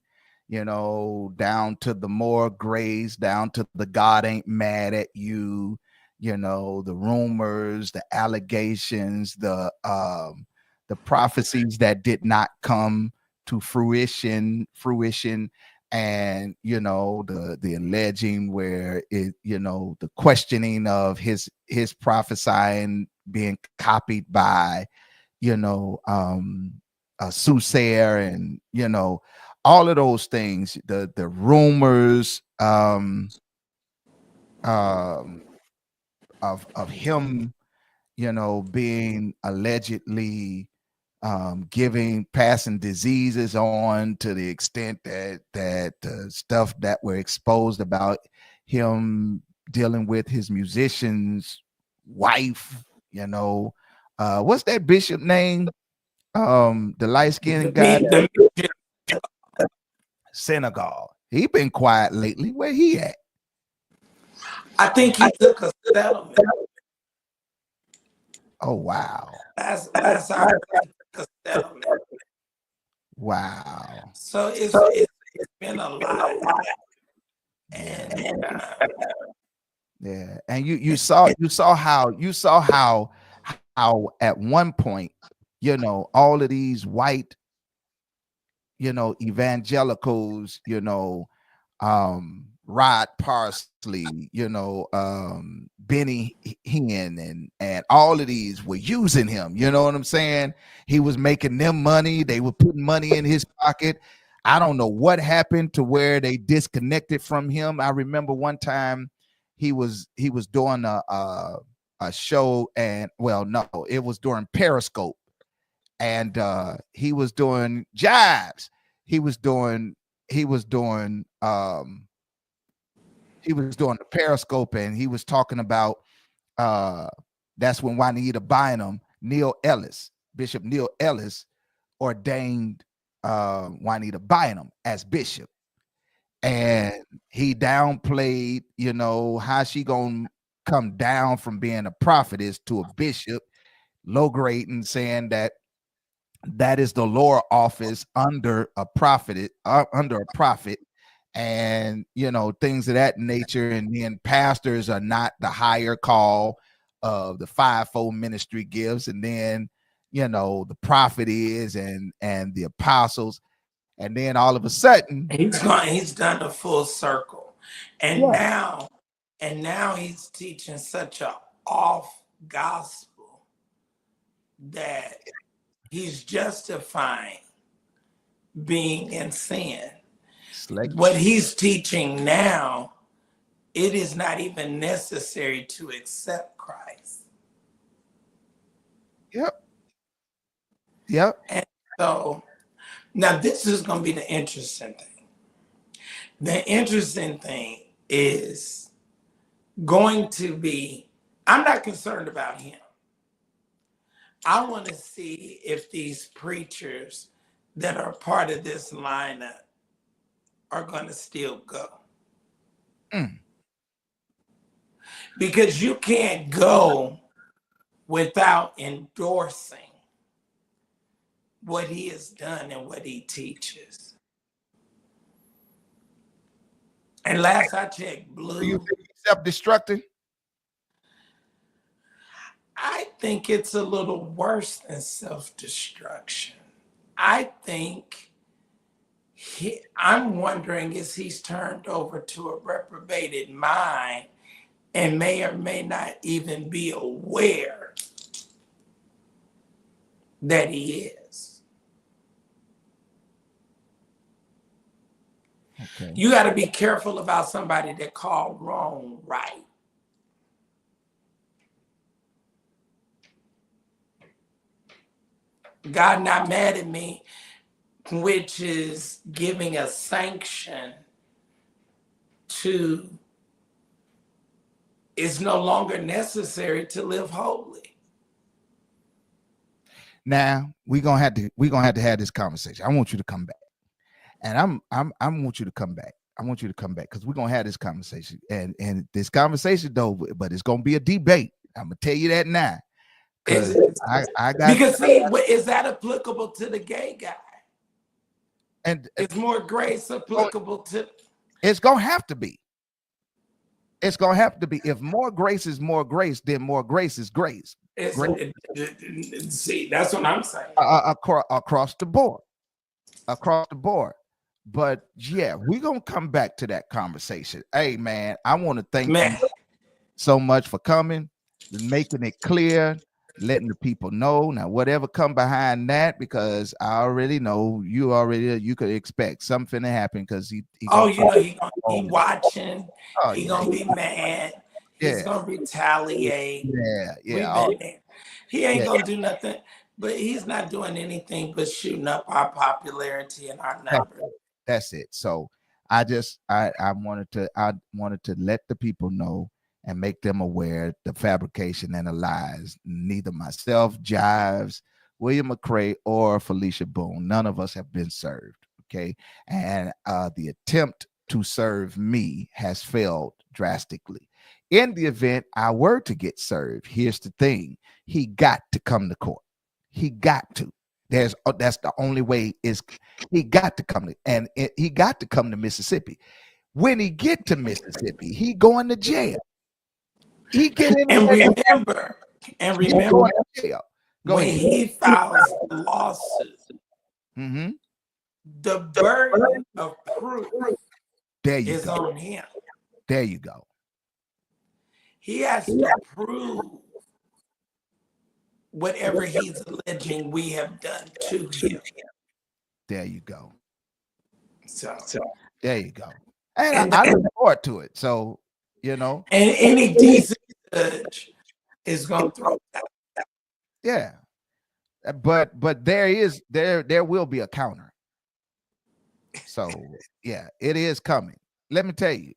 you know, down to the more grace, down to the God ain't mad at you, you know, the rumors, the allegations, the prophecies that did not come to fruition, and you know, the alleging where it, you know, the questioning of his prophesying being copied by, you know, a soothsayer, and you know, all of those things, the rumors of him, you know, being allegedly passing diseases on, to the extent that stuff that were exposed about him dealing with his musician's wife, you know, what's that bishop name? The light-skinned guy, Senegal. He been quiet lately. Where he at? I think he took a settlement. Oh wow. Last I heard, he took a settlement. Wow. So it's been a lot. And Yeah, and you saw how at one point, you know, all of these white, you know, evangelicals, you know, Rod Parsley, you know, Benny Hinn, and all of these were using him. You know what I'm saying? He was making them money. They were putting money in his pocket. I don't know what happened to where they disconnected from him. I remember one time he was doing a show, and well, no, it was during Periscope, and he was doing jibes. He was doing the Periscope, and he was talking about that's when Juanita Bynum, Bishop Neil Ellis ordained Juanita Bynum as bishop, and he downplayed, you know, how she gonna come down from being a prophetess to a bishop, low grading, saying that is the lower office under a prophet, and you know, things of that nature. And then pastors are not the higher call of the fivefold ministry gifts, and then you know, the prophet is, and the apostles, and then all of a sudden he's done a full circle. And now he's teaching such a off gospel that he's justifying being in sin. What he's teaching now, it is not even necessary to accept Christ. Yep. And so now this is going to be the interesting thing. The interesting thing is going to be, I'm not concerned about him. I want to see if these preachers that are part of this lineup are going to still go. Because you can't go without endorsing what he has done and what he teaches. And last I checked, Blue. Do you think he's self-destructing? I think it's a little worse than self-destruction. I think I'm wondering, is he's turned over to a reprobated mind and may or may not even be aware that he is. Okay. You got to be careful about somebody that called wrong right. God not mad at me, which is giving a sanction to it's no longer necessary to live holy. Now we're gonna have to have this conversation. I want you to come back. And I want you to come back. I want you to come back because we're gonna have this conversation. And this conversation though, but it's gonna be a debate. I'm gonna tell you that now. Because I got because see, is that applicable to the gay guy? and Is more grace applicable to it's gonna have to be. It's gonna have to be. If more grace is more grace, then more grace is grace. See, that's what I'm saying. Across the board. Across the board. But yeah, we're gonna come back to that conversation. Hey man, I want to thank you so much for coming, making it clear, letting the people know. Now, whatever come behind that, because I already know you could expect something to happen because he watching, he gonna be mad, he's gonna retaliate. We've been there. He ain't gonna do nothing, but he's not doing anything but shooting up our popularity and our numbers. That's it. So I wanted to let the people know and make them aware the fabrication and the lies. Neither myself, Jives, William McCray, or Felicia Boone, none of us have been served. Okay. And the attempt to serve me has failed drastically. In the event I were to get served, here's the thing. He got to come to court. He got to. That's the only way is he got to come to, and he got to come to Mississippi. When he get to Mississippi, he going to jail. He get in and remember going to jail. When he files the lawsuit, the burden of proof is on him. There you go. He has to prove whatever he's alleging we have done to him. There you go. So there you go. And I look forward to it. So, you know. And any decent judge is going to throw that. Yeah. But there will be a counter. So, yeah, it is coming. Let me tell you,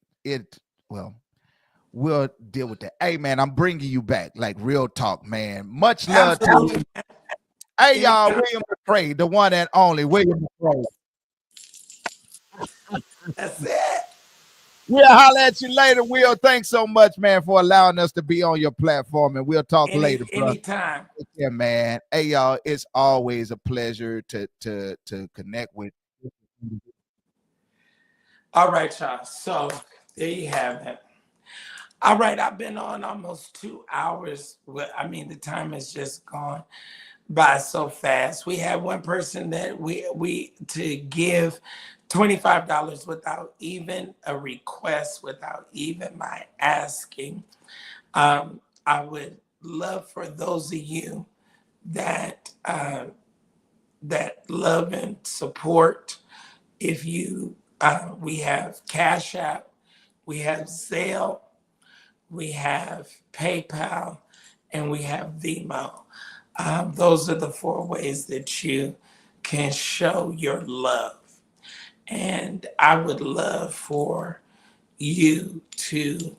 we'll deal with that. Hey, man, I'm bringing you back. Like real talk, man. Much love to you. Hey, y'all, William McCray, the one and only William McCray. That's it. We'll holler at you later, Will. Thanks so much, man, for allowing us to be on your platform, and we'll talk later, bro. Anytime. Yeah, man. Hey, y'all, it's always a pleasure to connect with. All right, y'all. So there you have it. All right, I've been on almost 2 hours. I mean, the time has just gone by so fast. We had one person that we to give $25 without even a request, without even my asking. I would love for those of you that that love and support. If you, we have Cash App, we have Zelle, we have PayPal, and we have Venmo. Those are the 4 ways that you can show your love. And I would love for you to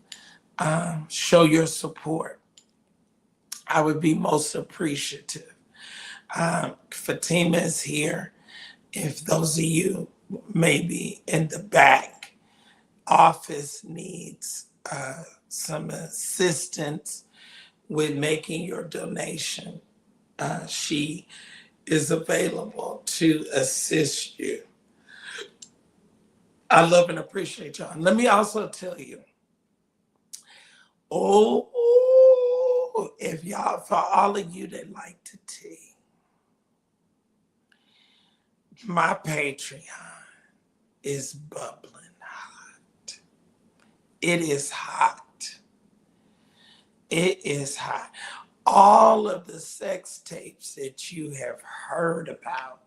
show your support. I would be most appreciative. Fatima is here. If those of you maybe in the back office needs some assistance with making your donation, she is available to assist you. I love and appreciate y'all. And let me also tell you, if y'all, for all of you that like to tea, my Patreon is bubbling hot. It is hot. It is hot. All of the sex tapes that you have heard about,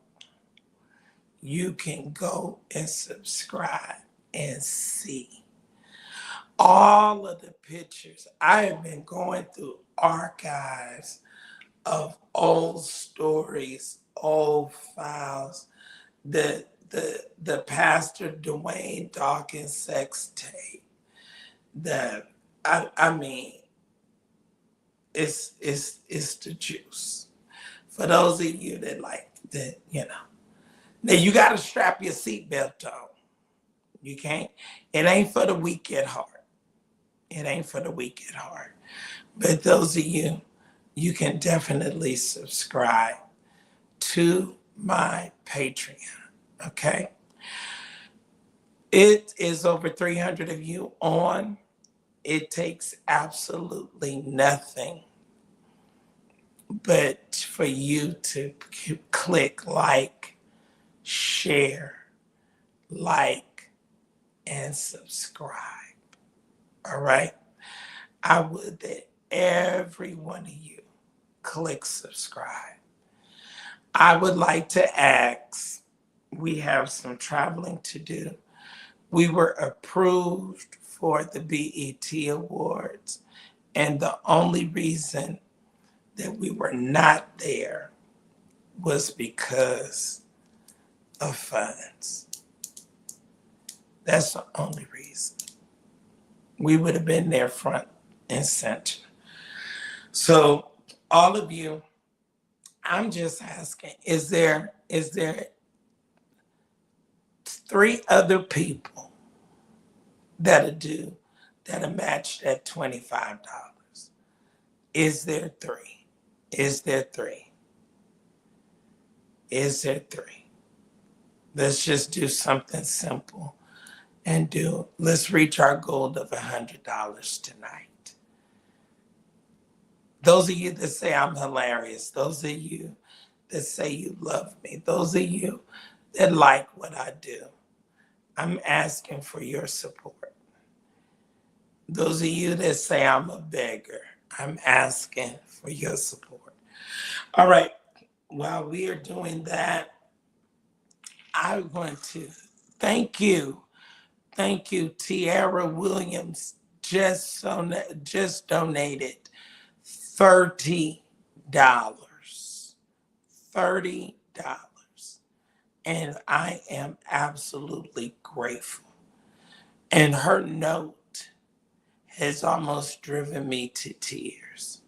you can go and subscribe and see all of the pictures. I have been going through archives of old stories, old files, the Pastor Dwayne Dawkins sex tape. I mean, it's the juice. For those of you that like that, Now you gotta strap your seatbelt on. You can't. It ain't for the weak at heart. It ain't for the weak at heart. But those of you, you can definitely subscribe to my Patreon. Okay. It is over 300 of you on. It takes absolutely nothing but for you to click like, share, like, and subscribe. All right. I would that every one of you click subscribe. I would like to ask, we have some traveling to do. We were approved for the BET Awards, and the only reason that we were not there was because of funds. That's the only reason. We would have been there front and center. So all of you, I'm just asking, is there 3 other people that'll match that $25? Is there 3? Is there 3? Is there 3? Let's just do something simple and let's reach our goal of $100 tonight. Those of you that say I'm hilarious, those of you that say you love me, those of you that like what I do, I'm asking for your support. Those of you that say I'm a beggar, I'm asking for your support. All right, while we are doing that, I'm going to thank you. Thank you, Tiara Williams just donated $30. $30. And I am absolutely grateful. And her note has almost driven me to tears.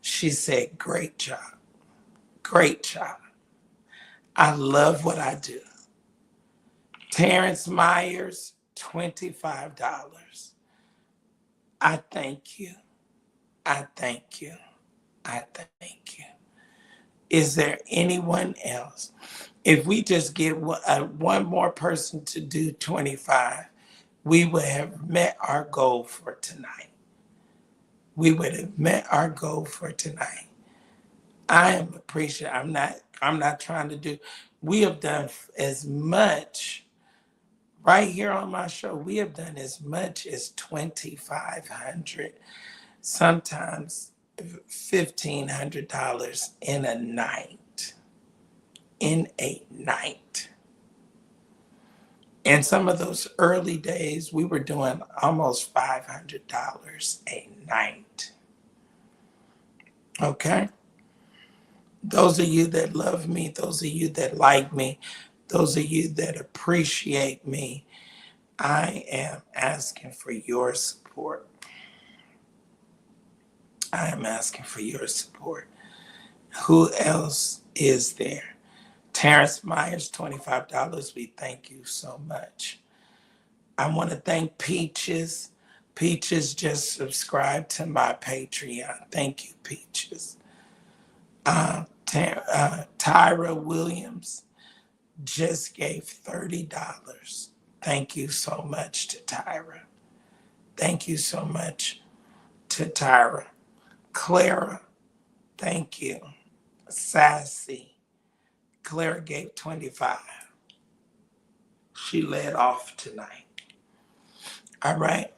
She said, great job. Great job. I love what I do. Terrence Myers, $25. I thank you. I thank you. I thank you. Is there anyone else? If we just get one more person to do 25, we would have met our goal for tonight. We would have met our goal for tonight. I am appreciative. I'm not trying to do. We have done as much right here on my show. We have done as much as 2,500, sometimes $1,500 in a night. In a night. And some of those early days, we were doing almost $500 a night. Okay? Those of you that love me, those of you that like me, those of you that appreciate me, I am asking for your support. I am asking for your support. Who else is there? Terrence Myers, $25. We thank you so much. I want to thank Peaches. Peaches just subscribed to my Patreon. Thank you, Peaches. Tyra Williams just gave $30. Thank you so much to Tyra. Thank you so much to Tyra. Clara, thank you. Sassy. Clara gave 25. She led off tonight. All right.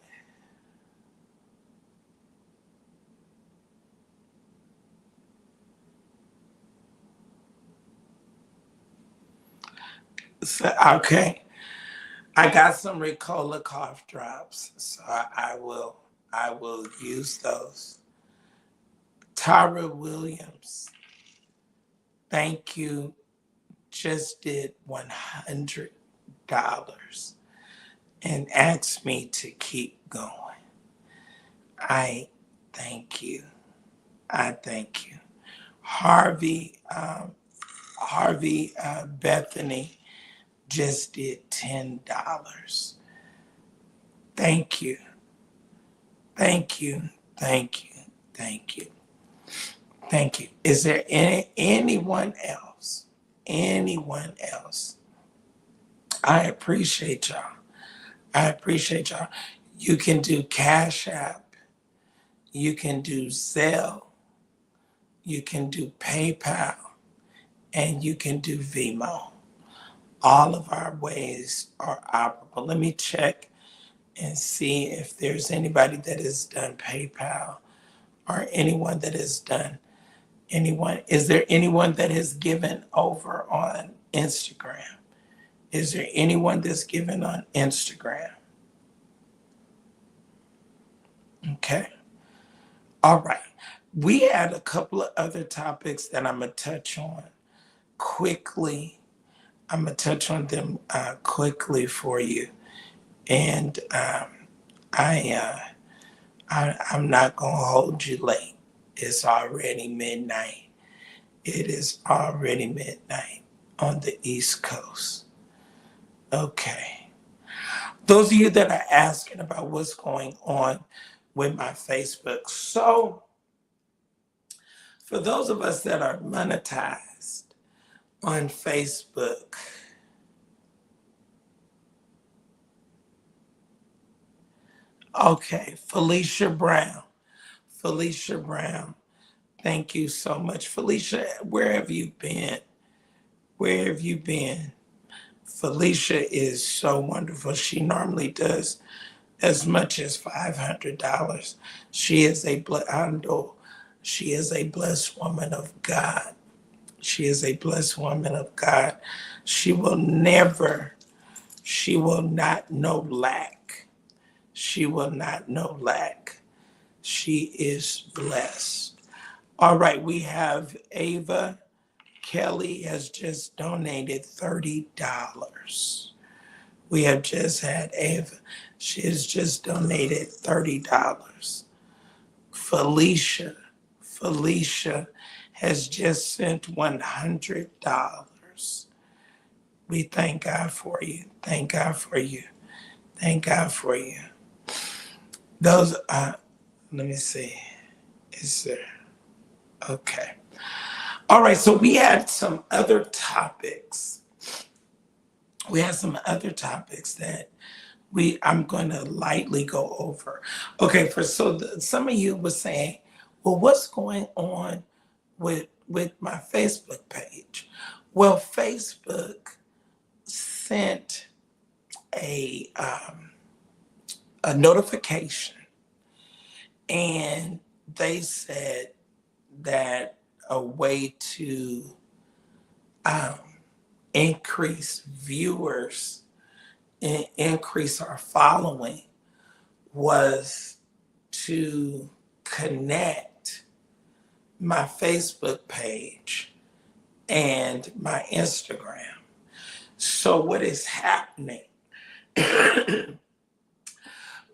So, okay. I got some Ricola cough drops, so I will use those. Tara Williams, thank you. Just did $100 and asked me to keep going. I thank you. I thank you. Harvey Bethany just did $10. Thank you. Thank you. Thank you. Thank you. Thank you. Is there anyone else? Anyone else? I appreciate y'all. I appreciate y'all. You can do Cash App. You can do Zelle. You can do PayPal. And you can do Vimo. All of our ways are operable. Let me check and see if there's anybody that has done PayPal or anyone that has done anyone. Is there anyone that has given over on Instagram? Is there anyone that's given on Instagram? Okay. All right. We had a couple of other topics that I'm going to touch on quickly. I'm going to touch on them quickly for you. And I'm not going to hold you late. It's already midnight. It is already midnight on the East Coast. Okay. Those of you that are asking about what's going on with my Facebook. So, for those of us that are monetized on Facebook, okay, Felicia Brown, thank you so much. Felicia, where have you been? Where have you been? Felicia is so wonderful. She normally does as much as $500. She is a blessed woman of God. She is a blessed woman of God. She will not know lack. She will not know lack. She is blessed. All right, we have Ava Kelly has just donated $30. We have just had Ava. She has just donated $30. Felicia has just sent $100. We thank God for you. Thank God for you. Thank God for you. Those, let me see. Is there, okay. All right, so we had some other topics. That I'm going to lightly go over. Okay, some of you were saying, well, what's going on with my Facebook page? Well, Facebook sent a notification, and they said that a way to increase viewers and increase our following was to connect my Facebook page and my Instagram. So what is happening?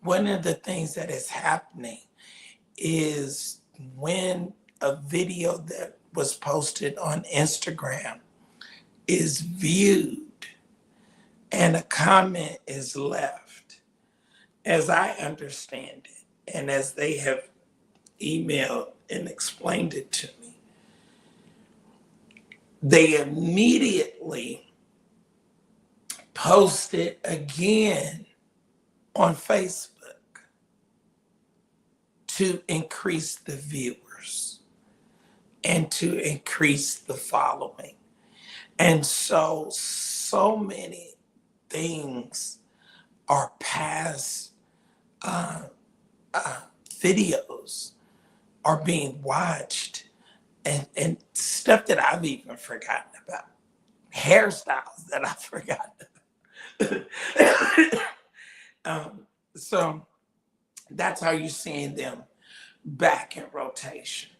One of the things that is happening is when a video that was posted on Instagram is viewed and a comment is left, as I understand it, and as they have emailed and explained it to me, they immediately post it again on Facebook to increase the viewers and to increase the following. And so many things are past videos are being watched and stuff that I've even forgotten about. hairstyles that I forgot. So that's how you're seeing them back in rotation.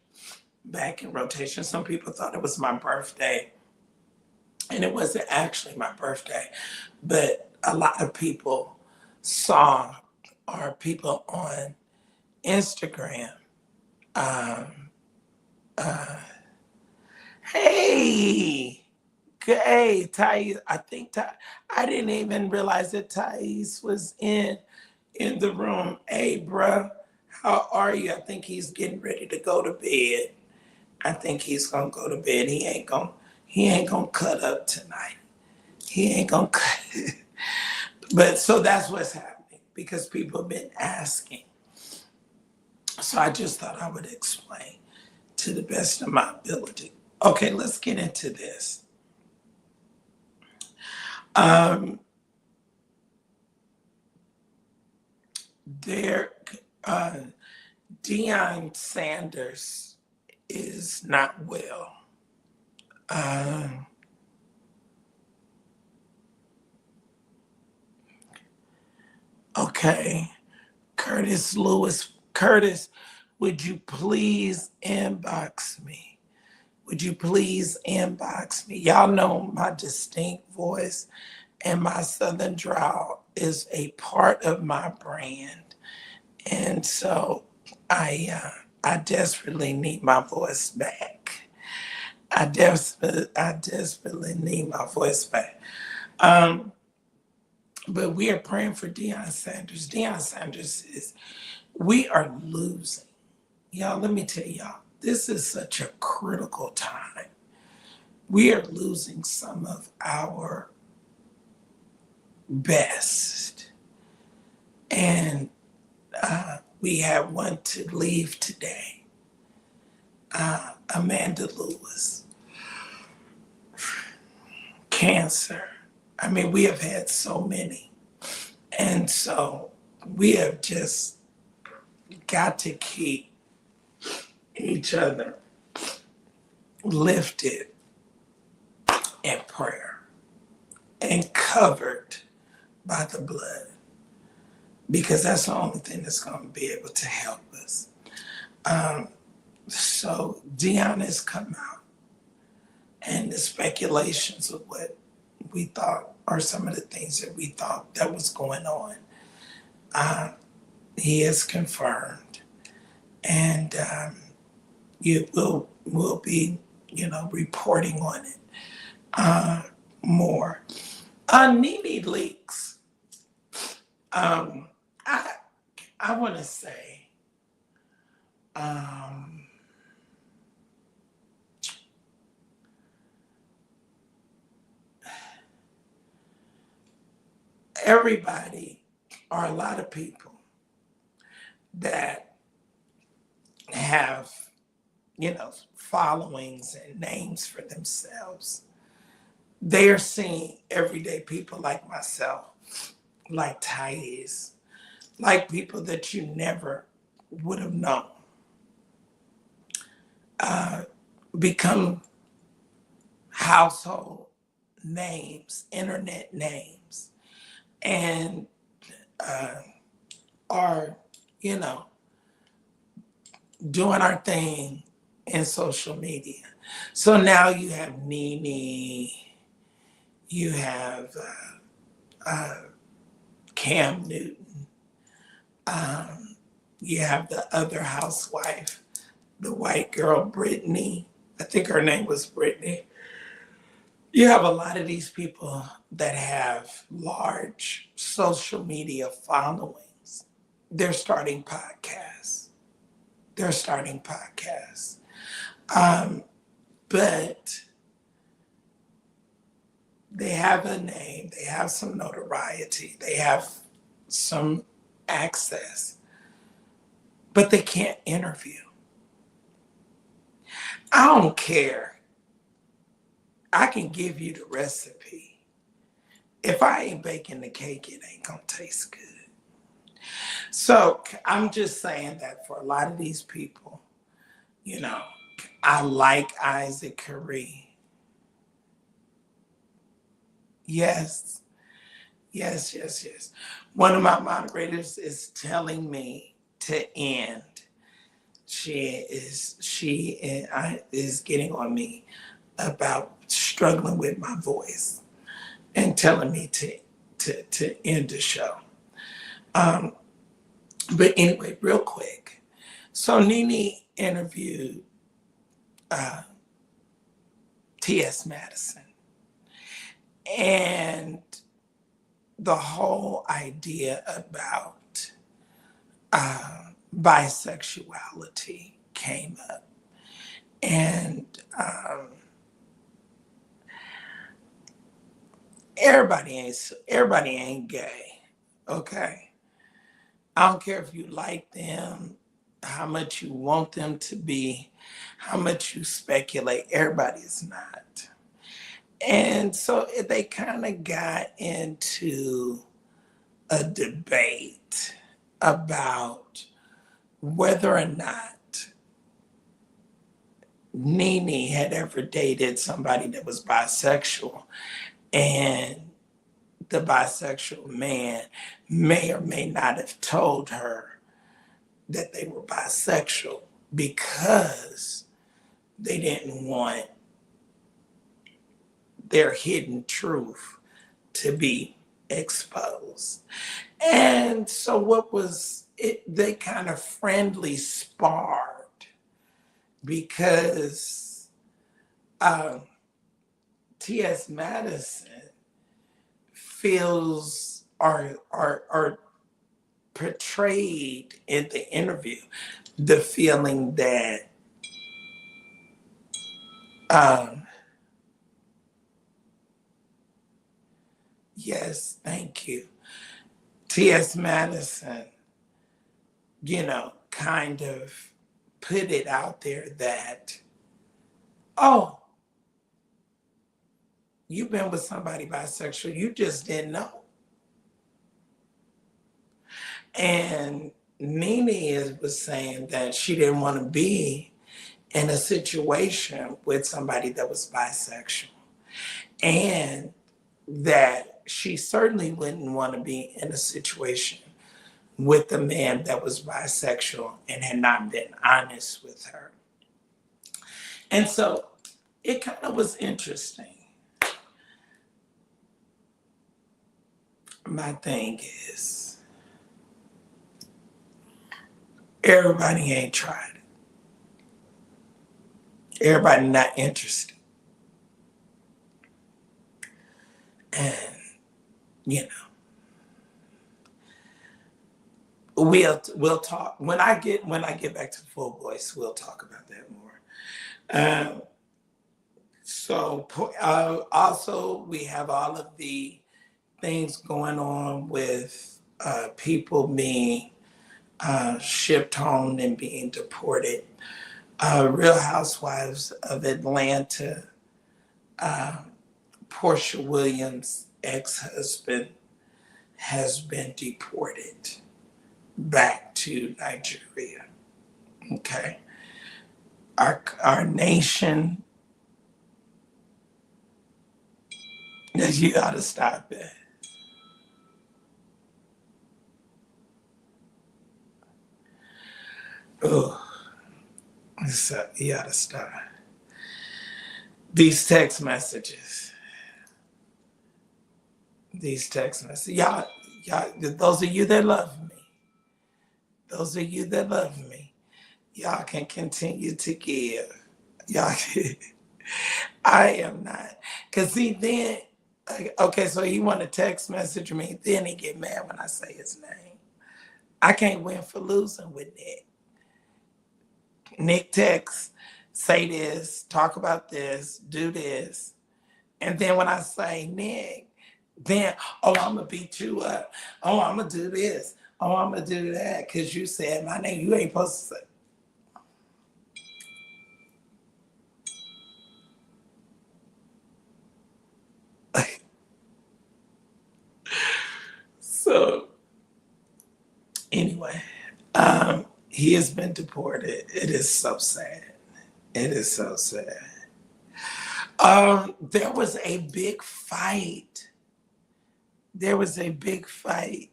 Back in rotation. Some people thought it was my birthday, and it wasn't actually my birthday, but a lot of people saw, or people on Instagram, um, uh, hey, hey, Thais, I think I didn't even realize that Thais was in the room. Hey, bruh, how are you? I think he's getting ready to go to bed. I think he's gonna go to bed. He ain't gonna cut up tonight. He ain't gonna cut. But so that's what's happening because people have been asking. So I just thought I would explain to the best of my ability. Okay, let's get into this. There, Deion Sanders is not well. Okay, Curtis, would you please inbox me? Would you please inbox me? Y'all know my distinct voice and my Southern drawl is a part of my brand. And so I desperately need my voice back. I desperately need my voice back. But we are praying for Deion Sanders. Deion Sanders we are losing. Y'all, let me tell y'all, this is such a critical time. We are losing some of our best. And we have one to leave today, Amanda Lewis. Cancer. I mean, we have had so many. And so we have just got to keep each other lifted in prayer and covered by the blood, because that's the only thing that's going to be able to help us. So Deion has come out, and the speculations of what we thought are some of the things that we thought that was going on, he has confirmed, and we'll be, reporting on it more. NeNe Leaks. I want to say, everybody, or a lot of people that have, followings and names for themselves, they are seeing everyday people like myself, like Thais, like people that you never would have known, become household names, internet names, and are, doing our thing in social media. So now you have NeNe, you have Cam Newton, you have the other housewife, the white girl, Brittany. I think her name was Brittany. You have a lot of these people that have large social media followings. They're starting podcasts. But they have a name, they have some notoriety, they have some access, but they can't interview. I don't care. I can give you the recipe. If I ain't baking the cake, it ain't gonna taste good. So I'm just saying that for a lot of these people, I like Isaac Curry. Yes. Yes, yes, yes. One of my moderators is telling me to end. She is getting on me about struggling with my voice and telling me to end the show. But anyway, real quick. So NeNe interviewed T.S. Madison, and the whole idea about bisexuality came up. And everybody ain't gay, okay? I don't care if you like them, how much you want them to be, how much you speculate, everybody is not. And so they kind of got into a debate about whether or not NeNe had ever dated somebody that was bisexual, and the bisexual man may or may not have told her that they were bisexual because they didn't want their hidden truth to be exposed. And so what was it? They kind of friendly sparred because T.S. Madison feels are portrayed in the interview the feeling that yes, thank you. T.S. Madison, kind of put it out there that, oh, you've been with somebody bisexual, you just didn't know. And NeNe was saying that she didn't want to be in a situation with somebody that was bisexual, and that she certainly wouldn't want to be in a situation with a man that was bisexual and had not been honest with her. And so it kind of was interesting. My thing is, everybody ain't tried it. Everybody not interested. And, we'll talk. When I get back to full voice, we'll talk about that more. So also we have all of the things going on with people being shipped home and being deported. Real Housewives of Atlanta, Porsha Williams' ex-husband has been deported back to Nigeria. Okay. Our nation, you gotta stop it. Oh, you gotta stop. These text messages, y'all, those of you that love me, y'all can continue to give. Y'all can. I am not. Because see, then, okay, so he want to text message me, then he get mad when I say his name. I can't win for losing with Nick. Nick texts, say this, talk about this, do this. And then when I say Nick, then, oh, I'm going to beat you up. Oh, I'm going to do this. Oh, I'm going to do that because you said my name. You ain't supposed to say. So, anyway, he has been deported. It is so sad. It is so sad. There was a big fight there was a big fight.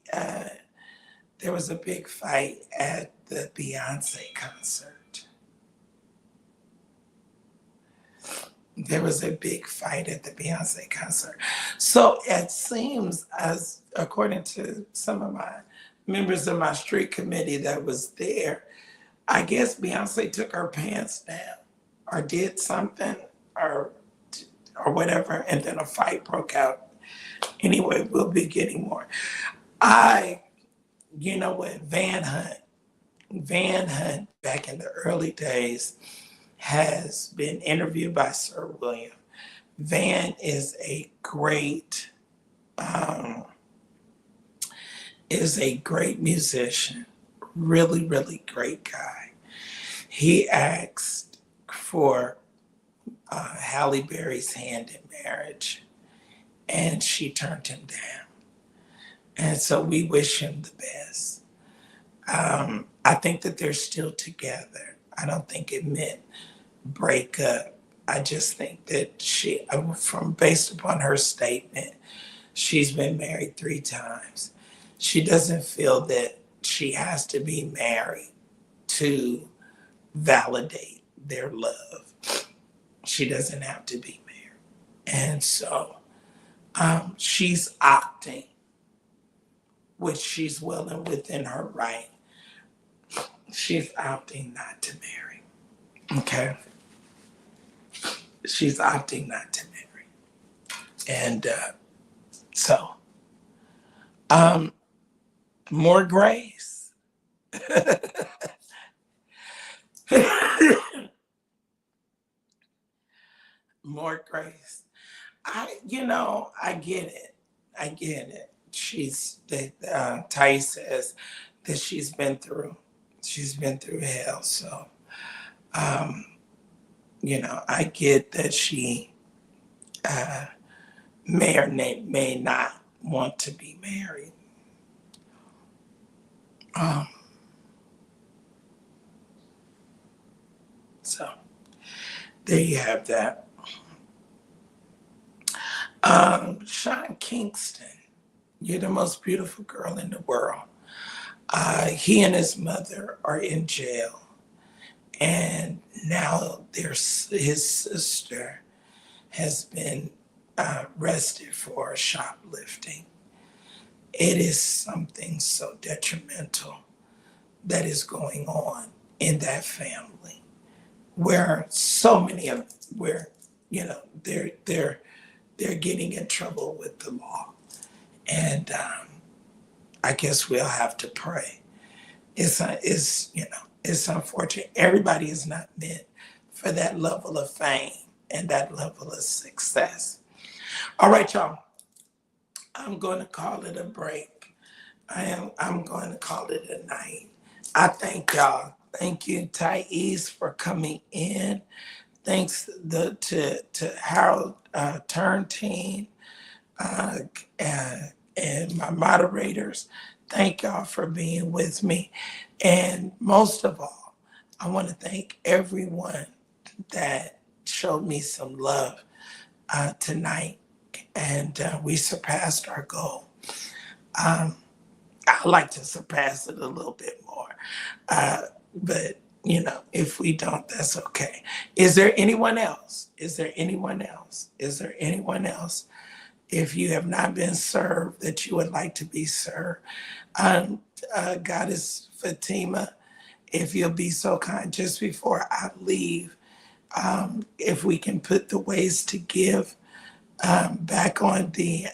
There was a big fight at the Beyonce concert. There was a big fight at the Beyonce concert. So it seems, as according to some of my members of my street committee that was there, I guess Beyonce took her pants down or did something or whatever, and then a fight broke out. Anyway, we'll be getting more. You know what, Van Hunt back in the early days has been interviewed by Sir William. Van is a great musician, really, really great guy. He asked for Hallie Bery's hand in marriage, and she turned him down. And so we wish him the best. I think that they're still together. I don't think it meant break up. I just think that based upon her statement, she's been married 3 times. She doesn't feel that she has to be married to validate their love. She doesn't have to be married. And so she's opting, which she's well and within her right. She's opting not to marry. Okay? She's opting not to marry. And so, more grace. More grace. I get it. I get it. Thais says that she's been through hell. So, I get that she may or may not want to be married. So there you have that. Sean Kingston, you're the most beautiful girl in the world. He and his mother are in jail, and now his sister has been arrested for shoplifting. It is something so detrimental that is going on in that family, where so many of they're getting in trouble with the law, and I guess we'll have to pray. It's unfortunate. Everybody is not meant for that level of fame and that level of success. All right, y'all. I'm going to call it a break. I'm going to call it a night. I thank y'all. Thank you, Thais, for coming in. Thanks to Harold Turn team and my moderators. Thank y'all for being with me. And most of all, I want to thank everyone that showed me some love tonight. And we surpassed our goal. I'd like to surpass it a little bit more. But, if we don't, that's okay. Is there anyone else? Is there anyone else? Is there anyone else? If you have not been served, that you would like to be served. Goddess Fatima, if you'll be so kind, just before I leave, if we can put the ways to give back on the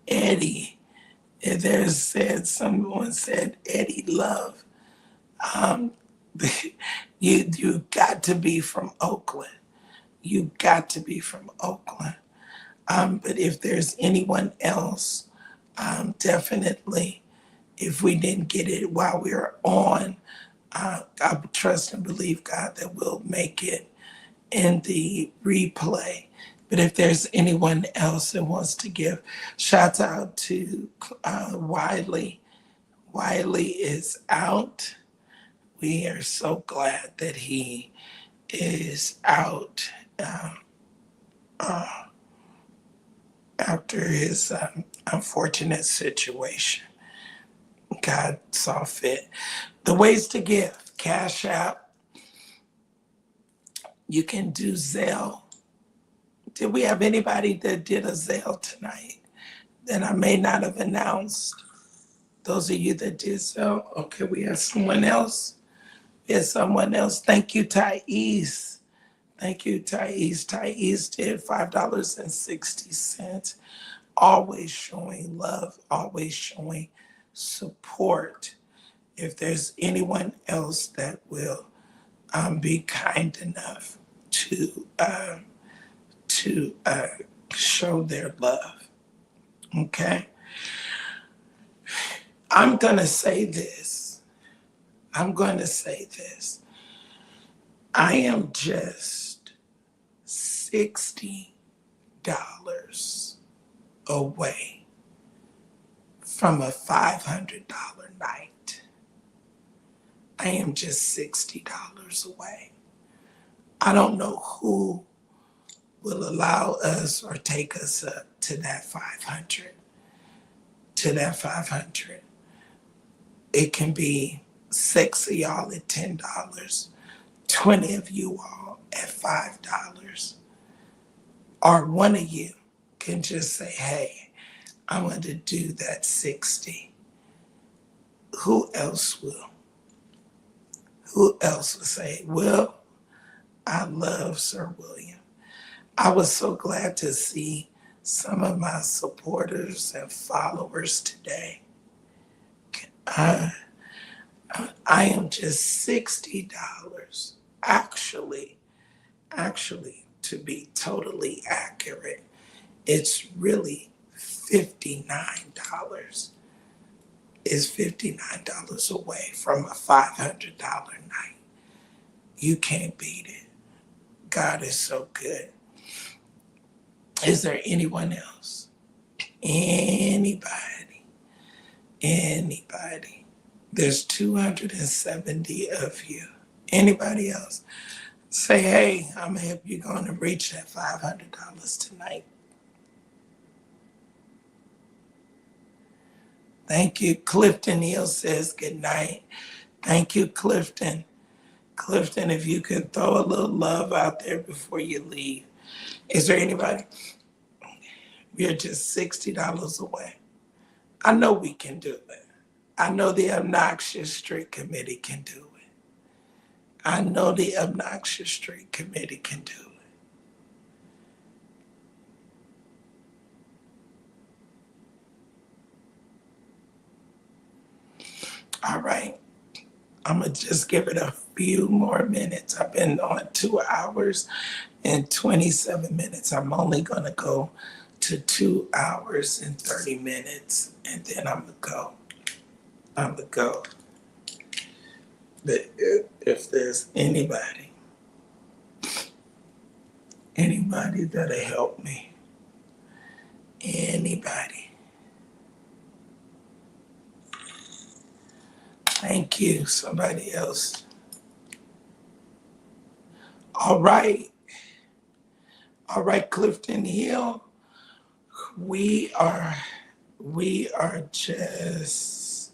Eddie. Someone said Eddie Love. You got to be from Oakland. You got to be from Oakland. But if there's anyone else, definitely, if we didn't get it while we were on, I trust and believe, God, that we'll make it in the replay. But if there's anyone else that wants to give, shout out to Wiley. Wiley is out. We are so glad that he is out. after his unfortunate situation. God saw fit. The ways to give: Cash App. You can do Zelle. Did we have anybody that did a Zelle tonight that I may not have announced? Those of you that did so, okay, we have someone else. There's someone else. Thank you, Thais. Thank you, Thais. Thais did $5.60. Always showing love, always showing support. If there's anyone else that will be kind enough to show their love, okay? I'm gonna say this. I am just $60 away from a $500 night. I am just $60 away. I don't know who will allow us or take us up to that 500. It can be 6 of y'all at $10, 20 of you all at $5, or one of you can just say, hey, I want to do that 60. Who else will? Who else will say, well, I love Sir William. I was so glad to see some of my supporters and followers today. I am just $60. Actually, to be totally accurate, it's really $59. It's $59 away from a $500 night. You can't beat it. God is so good. Is there anyone else? Anybody? There's 270 of you. Anybody else? Say, hey, I'm gonna help you going to reach that $500 tonight. Thank you. Clifton Hill says good night. Thank you, Clifton. Clifton, if you could throw a little love out there before you leave. Is there anybody? We're just $60 away. I know we can do it. I know the Obnoxious Street Committee can do it. I know the Obnoxious Street Committee can do it. All right. I'm going to just give it a few more minutes. I've been on 2 hours and 27 minutes. I'm only going to go to 2 hours and 30 minutes, and then I'm going to go. But if there's anybody that'll help me, anybody. Thank you, somebody else. All right, Clifton Hill. We are just,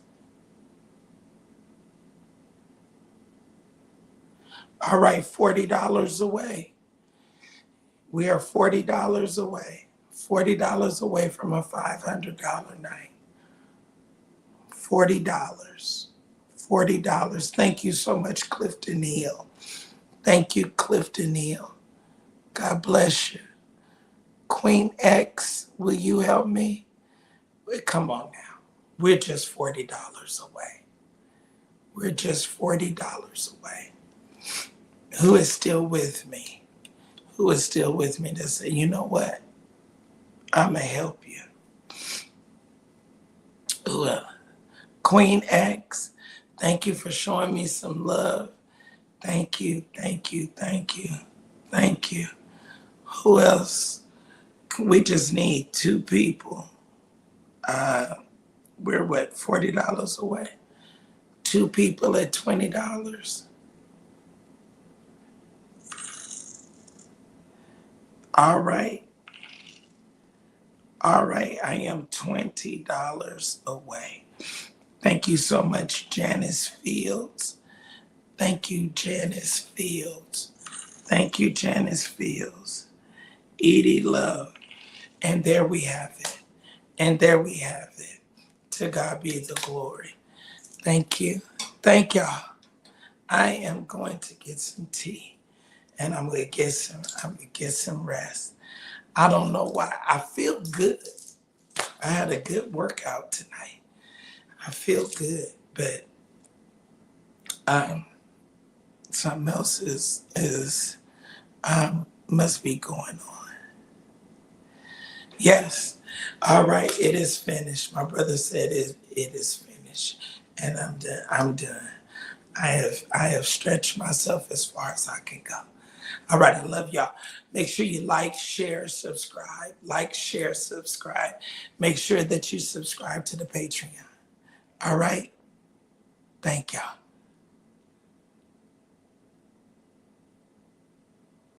all right, $40 away. We are $40 away. $40 away from a $500 night. $40. Thank you so much, Clifton Hill. Thank you, Clifton Hill. God bless you. Queen X, will you help me? Come on now. We're just $40 away. We're just $40 away. Who is still with me? Who is still with me to say, you know what? I'm going to help you. Queen X, thank you for showing me some love. Thank you. Who else? We just need 2 people. We're what, $40 away? 2 people at $20. All right. All right, I am $20 away. Thank you so much, Janice Fields. Thank you, Janice Fields. Thank you, Janice Fields. Edie Love. And there we have it. And there we have it. To God be the glory. Thank you. Thank y'all. I am going to get some tea and I'm gonna get some rest. I don't know why. I feel good. I had a good workout tonight. I feel good, but something else is must be going on. Yes. All right, it is finished. My brother said it is finished. And I'm done. I'm done. I have stretched myself as far as I can go. All right, I love y'all. Make sure you like, share, subscribe. Like, share, subscribe. Make sure that you subscribe to the Patreon. All right? Thank y'all.